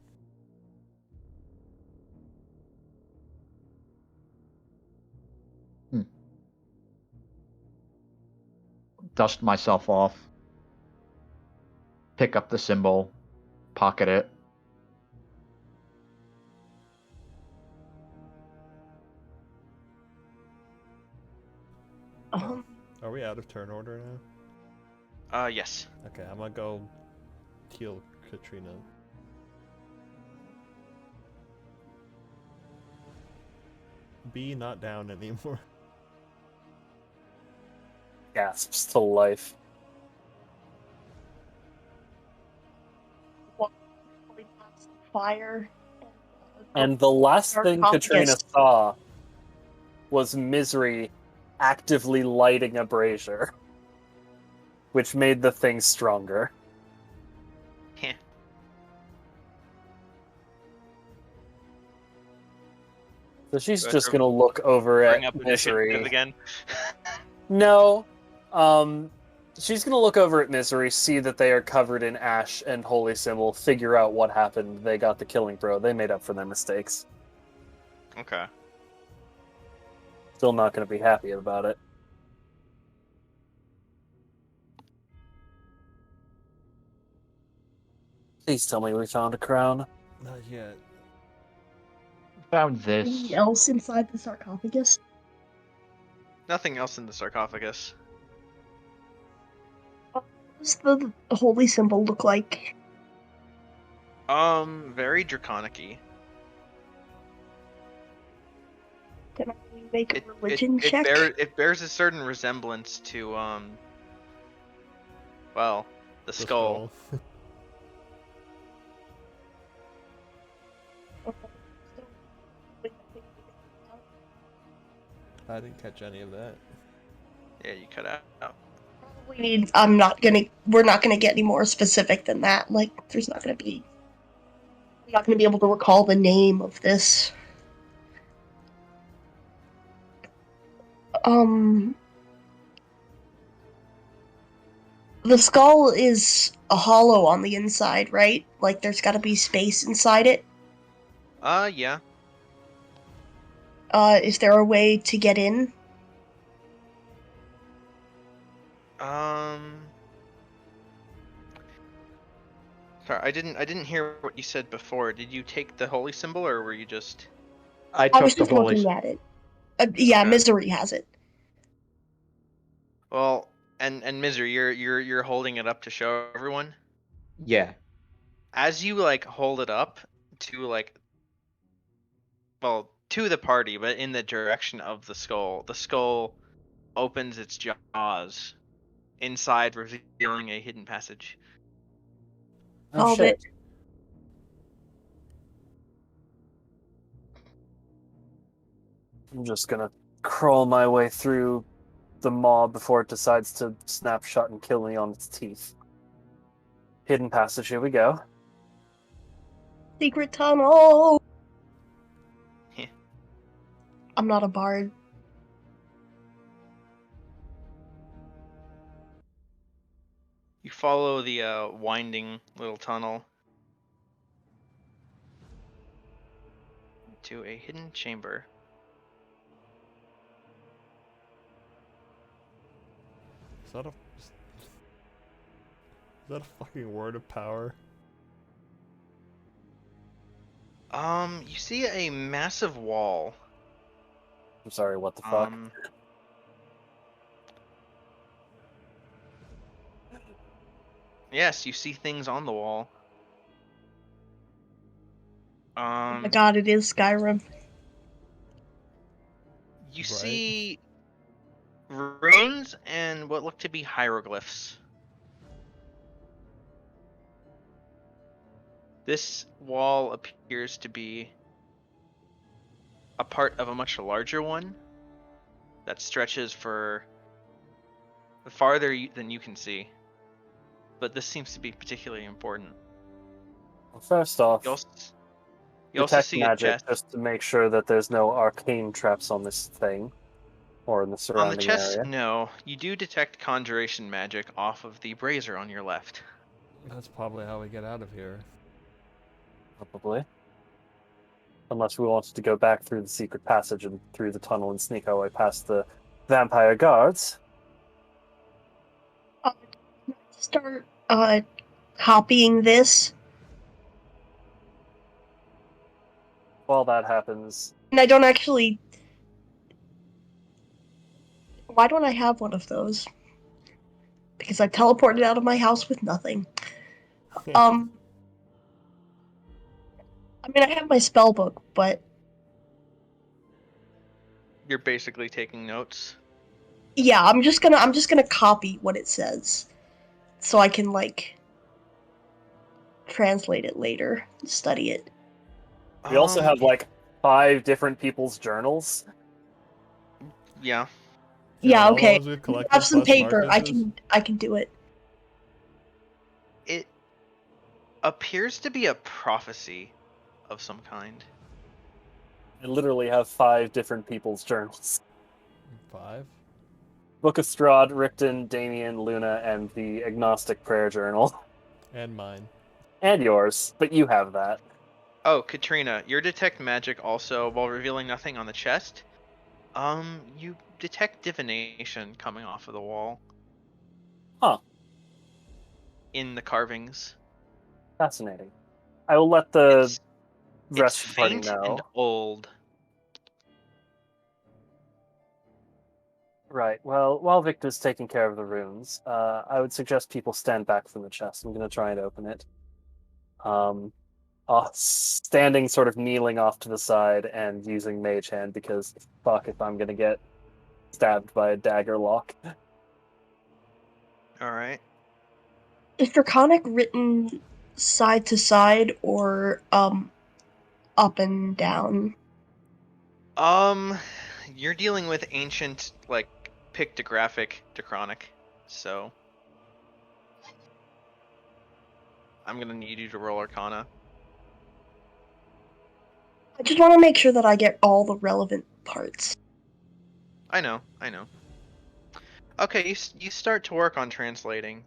Speaker 4: Dust myself off. Pick up the symbol. Pocket it.
Speaker 5: Are we out of turn order now?
Speaker 1: Yes.
Speaker 5: Okay, I'm gonna go heal Katrina. B not down anymore.
Speaker 2: Gasps to life.
Speaker 3: Fire.
Speaker 2: And the last thing
Speaker 3: Sarcophagus.
Speaker 2: Katrina saw was Misery actively lighting a brazier, which made the thing stronger.
Speaker 1: Heh.
Speaker 2: So she's
Speaker 1: Do I
Speaker 2: just
Speaker 1: have
Speaker 2: gonna look over
Speaker 1: Bring
Speaker 2: at
Speaker 1: up initiative
Speaker 2: Misery.
Speaker 1: again.
Speaker 2: No. She's gonna look over at Misery, see that they are covered in ash and holy symbol, figure out what happened. They got the killing blow. They made up for their mistakes.
Speaker 1: Okay.
Speaker 2: Still not gonna be happy about it. Please tell me we found a crown.
Speaker 5: Not yet.
Speaker 4: Found this.
Speaker 3: Anything else inside the sarcophagus?
Speaker 1: Nothing else in the sarcophagus.
Speaker 3: What does the holy symbol look like?
Speaker 1: Very draconic-y.
Speaker 3: Can I make a religion check?
Speaker 1: It bears a certain resemblance to, well, the skull.
Speaker 5: I didn't catch any of that.
Speaker 1: Yeah, you cut out.
Speaker 3: We're not gonna get any more specific than that. Like, I'm not gonna be able to recall the name of this. The skull is a hollow on the inside, right? Like, there's gotta be space inside it.
Speaker 1: Yeah.
Speaker 3: Is there a way to get in?
Speaker 1: Sorry, I didn't hear what you said before. Did you take the holy symbol, or were you just...
Speaker 4: I
Speaker 3: I was
Speaker 4: took the
Speaker 3: just
Speaker 4: holy.
Speaker 3: looking at it. Yeah,
Speaker 1: Okay.
Speaker 3: Misery has it.
Speaker 1: Well, And Misery, you're holding it up to show everyone.
Speaker 6: Yeah.
Speaker 1: As you like hold it up to like, well, to the party, but in the direction of the skull opens its jaws inside, revealing a hidden passage.
Speaker 2: Oh
Speaker 3: Solve
Speaker 2: shit.
Speaker 3: it.
Speaker 2: I'm just gonna crawl my way through the maw before it decides to snap shut and kill me on its teeth. Hidden passage, here we go.
Speaker 3: Secret tunnel.
Speaker 1: Heh.
Speaker 3: I'm not a bard.
Speaker 1: You follow the winding little tunnel to a hidden chamber.
Speaker 5: Is that a fucking word of power?
Speaker 1: You see a massive wall.
Speaker 2: I'm sorry, what the fuck?
Speaker 1: Yes, you see things on the wall.
Speaker 3: Oh my god, it is Skyrim.
Speaker 1: You
Speaker 5: Right.
Speaker 1: see runes and what look to be hieroglyphs. This wall appears to be a part of a much larger one that stretches for farther than you can see. But this seems to be particularly important.
Speaker 2: Well, first off,
Speaker 1: You also
Speaker 2: detect
Speaker 1: see a
Speaker 2: magic
Speaker 1: chest.
Speaker 2: just to make sure that there's no arcane traps on this thing or in the
Speaker 1: On the
Speaker 2: surrounding
Speaker 1: chest,
Speaker 2: area.
Speaker 1: no. You do detect conjuration magic off of the brazier on your left.
Speaker 5: That's probably how we get out of here.
Speaker 2: Probably. Unless we wanted to go back through the secret passage and through the tunnel and sneak our way past the vampire guards.
Speaker 3: Start copying this.
Speaker 2: While that happens,
Speaker 3: And I don't actually. Why don't I have one of those? Because I teleported out of my house with nothing. I mean, I have my spell book, but
Speaker 1: You're basically taking notes.
Speaker 3: yeah, I'm just gonna copy what it says, so I can like translate it later, study it.
Speaker 2: we also have like 5 different people's journals.
Speaker 1: Yeah.
Speaker 3: Yeah,
Speaker 5: all the
Speaker 3: okay.
Speaker 5: ones we've collected
Speaker 3: Have some
Speaker 5: plus
Speaker 3: paper.
Speaker 5: Marcus's?
Speaker 3: I can do it.
Speaker 1: It appears to be a prophecy of some kind.
Speaker 2: I literally have 5 different people's journals.
Speaker 5: 5?
Speaker 2: Book of Strahd, Richten, Damien, Luna, and the Agnostic Prayer Journal.
Speaker 5: And mine.
Speaker 2: And yours, but you have that.
Speaker 1: Oh, Katrina, your detect magic also, while revealing nothing on the chest, you detect divination coming off of the wall.
Speaker 2: Huh.
Speaker 1: In the carvings.
Speaker 2: Fascinating. I will let the
Speaker 1: It's
Speaker 2: rest of the party
Speaker 1: faint
Speaker 2: know.
Speaker 1: and old.
Speaker 2: Right. Well, while Victor's taking care of the runes, I would suggest people stand back from the chest. I'm going to try and open it. Standing sort of kneeling off to the side and using Mage Hand because fuck if I'm going to get stabbed by a dagger lock.
Speaker 1: Alright.
Speaker 3: Is Draconic written side to side or up and down?
Speaker 1: You're dealing with ancient, like, pictographic Draconic, so I'm gonna need you to roll Arcana.
Speaker 3: I just want to make sure that I get all the relevant parts.
Speaker 1: I know. Okay, you start to work on translating.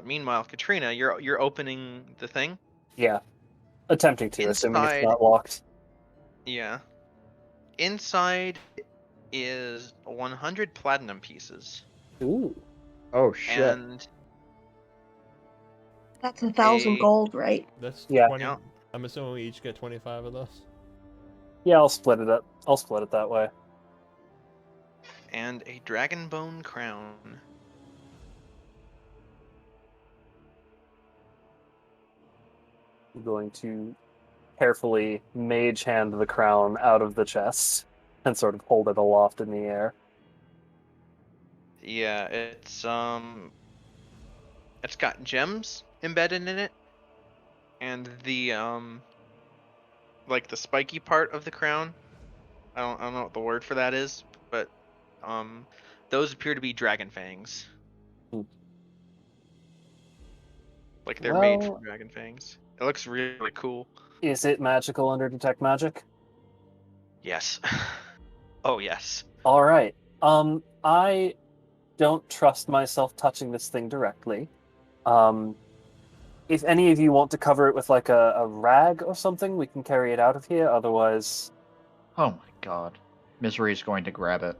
Speaker 1: Meanwhile, Katrina, you're opening the thing.
Speaker 2: Yeah. Attempting to, assuming it's
Speaker 1: Inside,
Speaker 2: not locked.
Speaker 1: yeah. Inside is 100 platinum pieces.
Speaker 2: Ooh.
Speaker 6: Oh shit.
Speaker 1: And
Speaker 3: That's 1,000 gold, right?
Speaker 5: That's
Speaker 2: Yeah.
Speaker 5: 20.
Speaker 1: Yeah.
Speaker 5: I'm assuming we each get 25 of those.
Speaker 2: Yeah, I'll split it up. I'll split it that way.
Speaker 1: and a dragon bone crown.
Speaker 2: I'm going to carefully mage hand the crown out of the chest and sort of hold it aloft in the air.
Speaker 1: Yeah, it's got gems embedded in it, and the like the spiky part of the crown. I don't know what the word for that is, but those appear to be dragon fangs.
Speaker 2: Hmm.
Speaker 1: Like they're made
Speaker 2: Well,
Speaker 1: from dragon fangs. It looks really cool.
Speaker 2: is it magical under detect magic?
Speaker 1: Yes. Oh yes.
Speaker 2: All right. I don't trust myself touching this thing directly. If any of you want to cover it with like a rag or something, we can carry it out of here. Otherwise,
Speaker 4: Oh my god. Misery's going to grab it.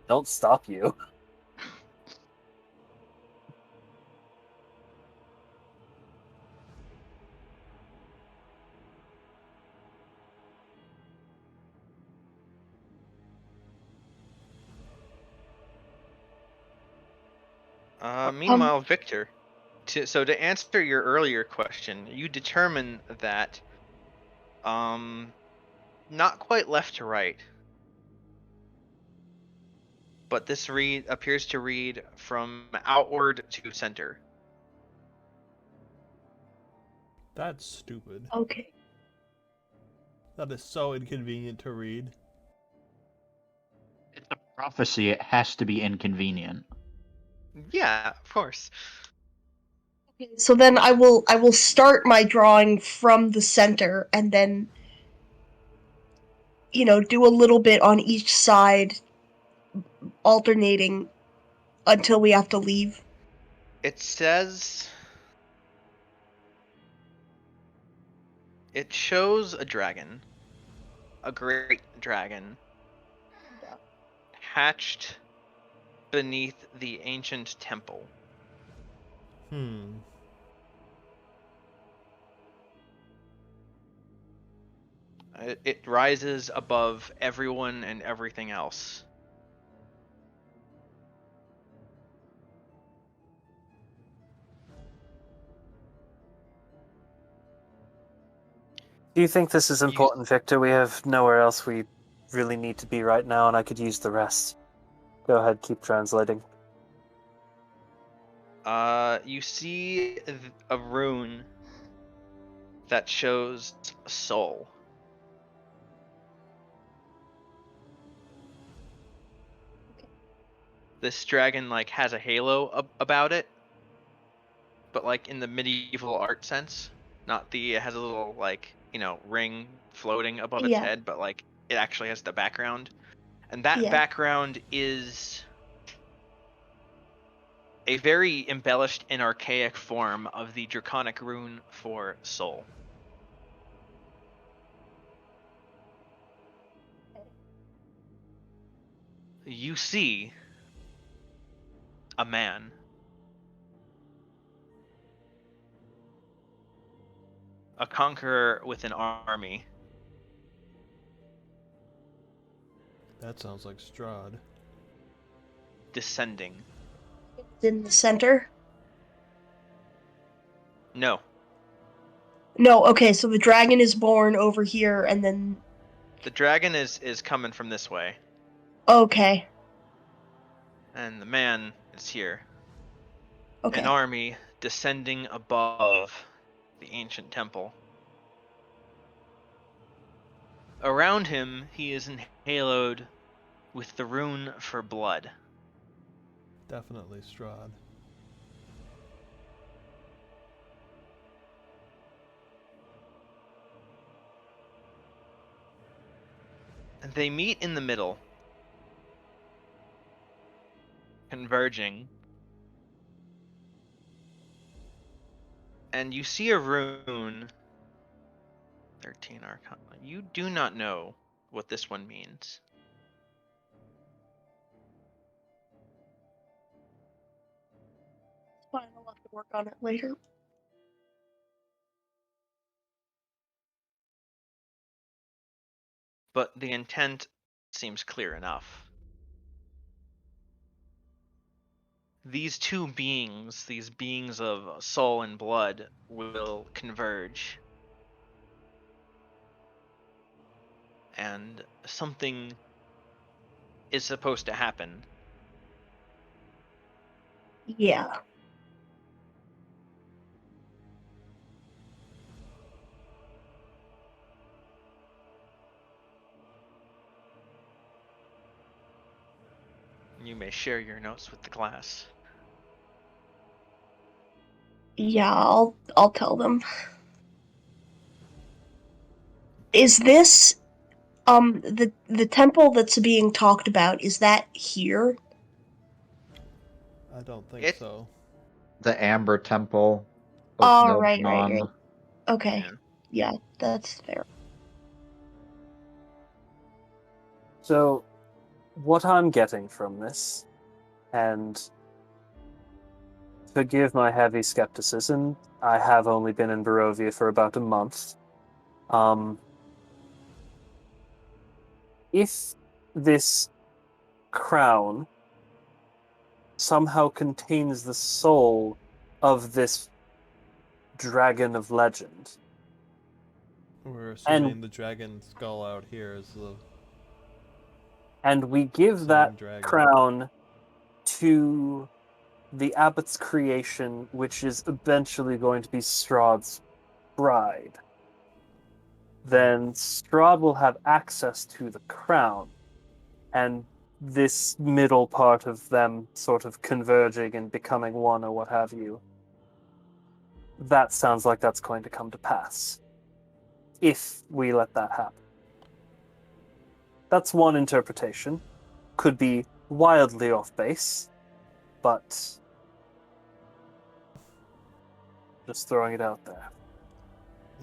Speaker 2: don't stop you.
Speaker 1: Meanwhile, Victor, to answer your earlier question, you determine that not quite left to right, but this read appears to read from outward to center.
Speaker 5: That's stupid.
Speaker 3: Okay.
Speaker 5: That is so inconvenient to read.
Speaker 4: It's a prophecy, it has to be inconvenient.
Speaker 1: Yeah, of course.
Speaker 3: Okay, so then I will start my drawing from the center and then do a little bit on each side, alternating until we have to leave.
Speaker 1: It says it shows a dragon, a great dragon, hatched beneath the ancient temple. It rises above everyone and everything else.
Speaker 2: Do you think this is important, Victor? We have nowhere else we really need to be right now, and I could use the rest. Go ahead, keep translating.
Speaker 1: You see a rune that shows a soul. This dragon like has a halo about it, but like in the medieval art sense, not it has a little like ring floating above its head, but like it actually has the background, and that background is a very embellished and archaic form of the draconic rune for soul. You see a man. A conqueror with an army.
Speaker 5: That sounds like Strahd.
Speaker 1: Descending.
Speaker 3: In the center?
Speaker 1: No.
Speaker 3: No, okay, so the dragon is born over here and then...
Speaker 1: The dragon is coming from this way.
Speaker 3: Okay.
Speaker 1: And the man is here.
Speaker 3: Okay.
Speaker 1: An army descending above the ancient temple. Around him, he is enhaloed with the rune for blood.
Speaker 5: Definitely Strahd.
Speaker 1: And they meet in the middle, converging. And you see a rune. 13 Arcana. You do not know what this one means.
Speaker 3: It's fine, I'll have to work on it later.
Speaker 1: But the intent seems clear enough. these two beings, these beings of soul and blood, will converge. And something is supposed to happen.
Speaker 3: Yeah.
Speaker 1: You may share your notes with the class.
Speaker 3: Yeah, I'll tell them. Is this the temple that's being talked about, is that here?
Speaker 5: I don't think so.
Speaker 6: The Amber Temple of
Speaker 3: Oh, right.
Speaker 6: Nilbnon.
Speaker 3: Okay. Yeah, that's fair.
Speaker 2: So, what I'm getting from this, and forgive my heavy skepticism, I have only been in Barovia for about a month. If this crown somehow contains the soul of this dragon of legend,
Speaker 5: We're assuming the dragon skull out here is the
Speaker 2: and we give
Speaker 5: same
Speaker 2: that
Speaker 5: dragon.
Speaker 2: crown to the abbot's creation, which is eventually going to be Strahd's bride, then Strahd will have access to the crown, and this middle part of them sort of converging and becoming one or what have you, that sounds like that's going to come to pass. If we let that happen. That's one interpretation. Could be wildly off base, but just throwing it out there.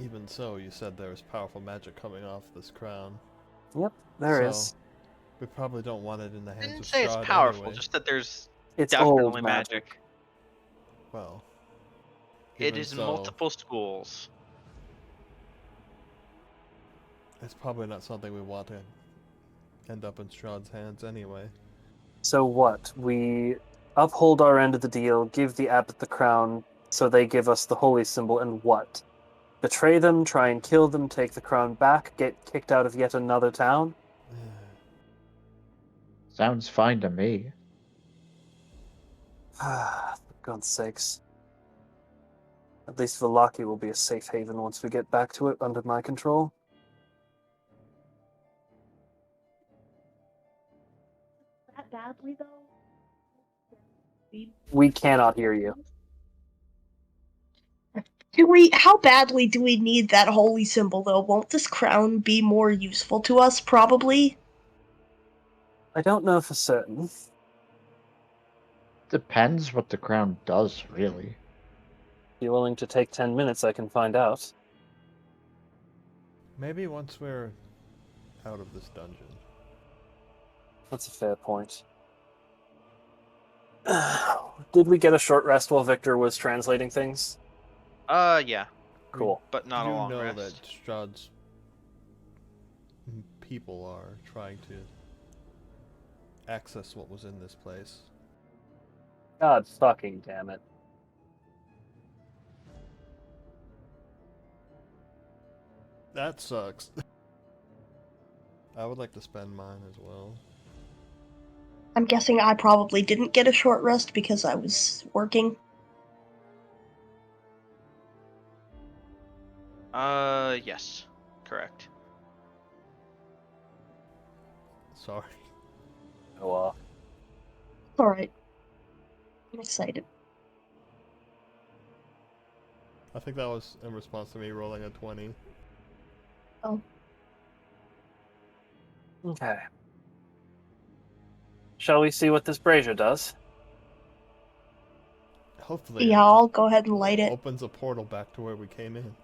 Speaker 5: Even so, you said there was powerful magic coming off this crown.
Speaker 2: Yep, there is.
Speaker 5: We probably don't want it in the hands
Speaker 1: Didn't
Speaker 5: of
Speaker 1: say
Speaker 5: Strahd
Speaker 1: it's powerful,
Speaker 5: anyway.
Speaker 1: just that there's
Speaker 2: It's
Speaker 1: definitely
Speaker 2: old
Speaker 1: magic.
Speaker 5: Well,
Speaker 1: It is multiple schools.
Speaker 5: It's probably not something we want to end up in Strahd's hands anyway.
Speaker 2: So what? We uphold our end of the deal, give the abbot the crown, so they give us the holy symbol, and what? Betray them, try and kill them, take the crown back, get kicked out of yet another town?
Speaker 6: Sounds fine to me.
Speaker 2: For God's sakes. At least Vallaki will be a safe haven once we get back to it under my control.
Speaker 3: That badly though?
Speaker 2: We cannot hear you.
Speaker 3: How badly do we need that holy symbol though? Won't this crown be more useful to us, probably?
Speaker 2: I don't know for certain.
Speaker 6: Depends what the crown does, really.
Speaker 2: If you're willing to take 10 minutes, I can find out.
Speaker 5: Maybe once we're out of this dungeon.
Speaker 2: That's a fair point. Did we get a short rest while Victor was translating things?
Speaker 1: Yeah.
Speaker 2: Cool.
Speaker 1: But not a long
Speaker 5: You know
Speaker 1: rest.
Speaker 5: that Strahd's people are trying to access what was in this place.
Speaker 2: God fucking damn it.
Speaker 5: That sucks. I would like to spend mine as well.
Speaker 3: I'm guessing I probably didn't get a short rest because I was working.
Speaker 1: Yes. Correct.
Speaker 5: Sorry.
Speaker 2: Oh,
Speaker 3: Alright. I'm excited.
Speaker 5: I think that was in response to me rolling a 20.
Speaker 3: Oh.
Speaker 2: Okay. Shall we see what this brazier does?
Speaker 5: Hopefully
Speaker 3: Yeah, I'll go ahead and light it.
Speaker 5: opens a portal back to where we came in.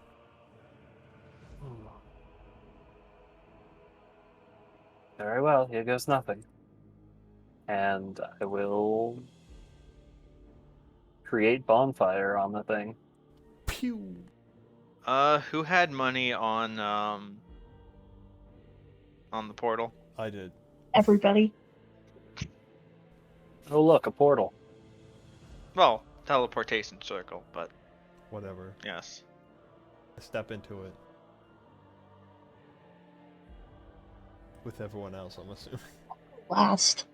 Speaker 2: Very well, here goes nothing. And I will create bonfire on the thing.
Speaker 5: Pew!
Speaker 1: Who had money on the portal?
Speaker 5: I did.
Speaker 3: Everybody.
Speaker 2: Oh look, a portal.
Speaker 1: Well, teleportation circle, but
Speaker 5: Whatever.
Speaker 1: yes.
Speaker 5: I step into it. With everyone else, I'm assuming.
Speaker 3: Last.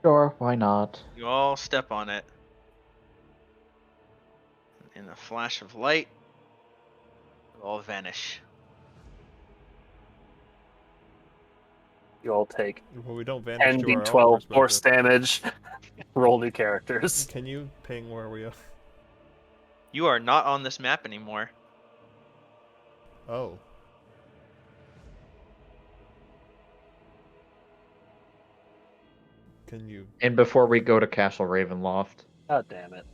Speaker 6: Sure, why not?
Speaker 1: You all step on it. In a flash of light, you all vanish.
Speaker 2: You all take
Speaker 5: Well, we don't vanish to our own
Speaker 2: 10d12
Speaker 5: perspective.
Speaker 2: force damage. Roll new characters.
Speaker 5: Can you ping where we are?
Speaker 1: You are not on this map anymore.
Speaker 5: Oh. Can you...
Speaker 6: And before we go to Castle Ravenloft,
Speaker 2: God damn it.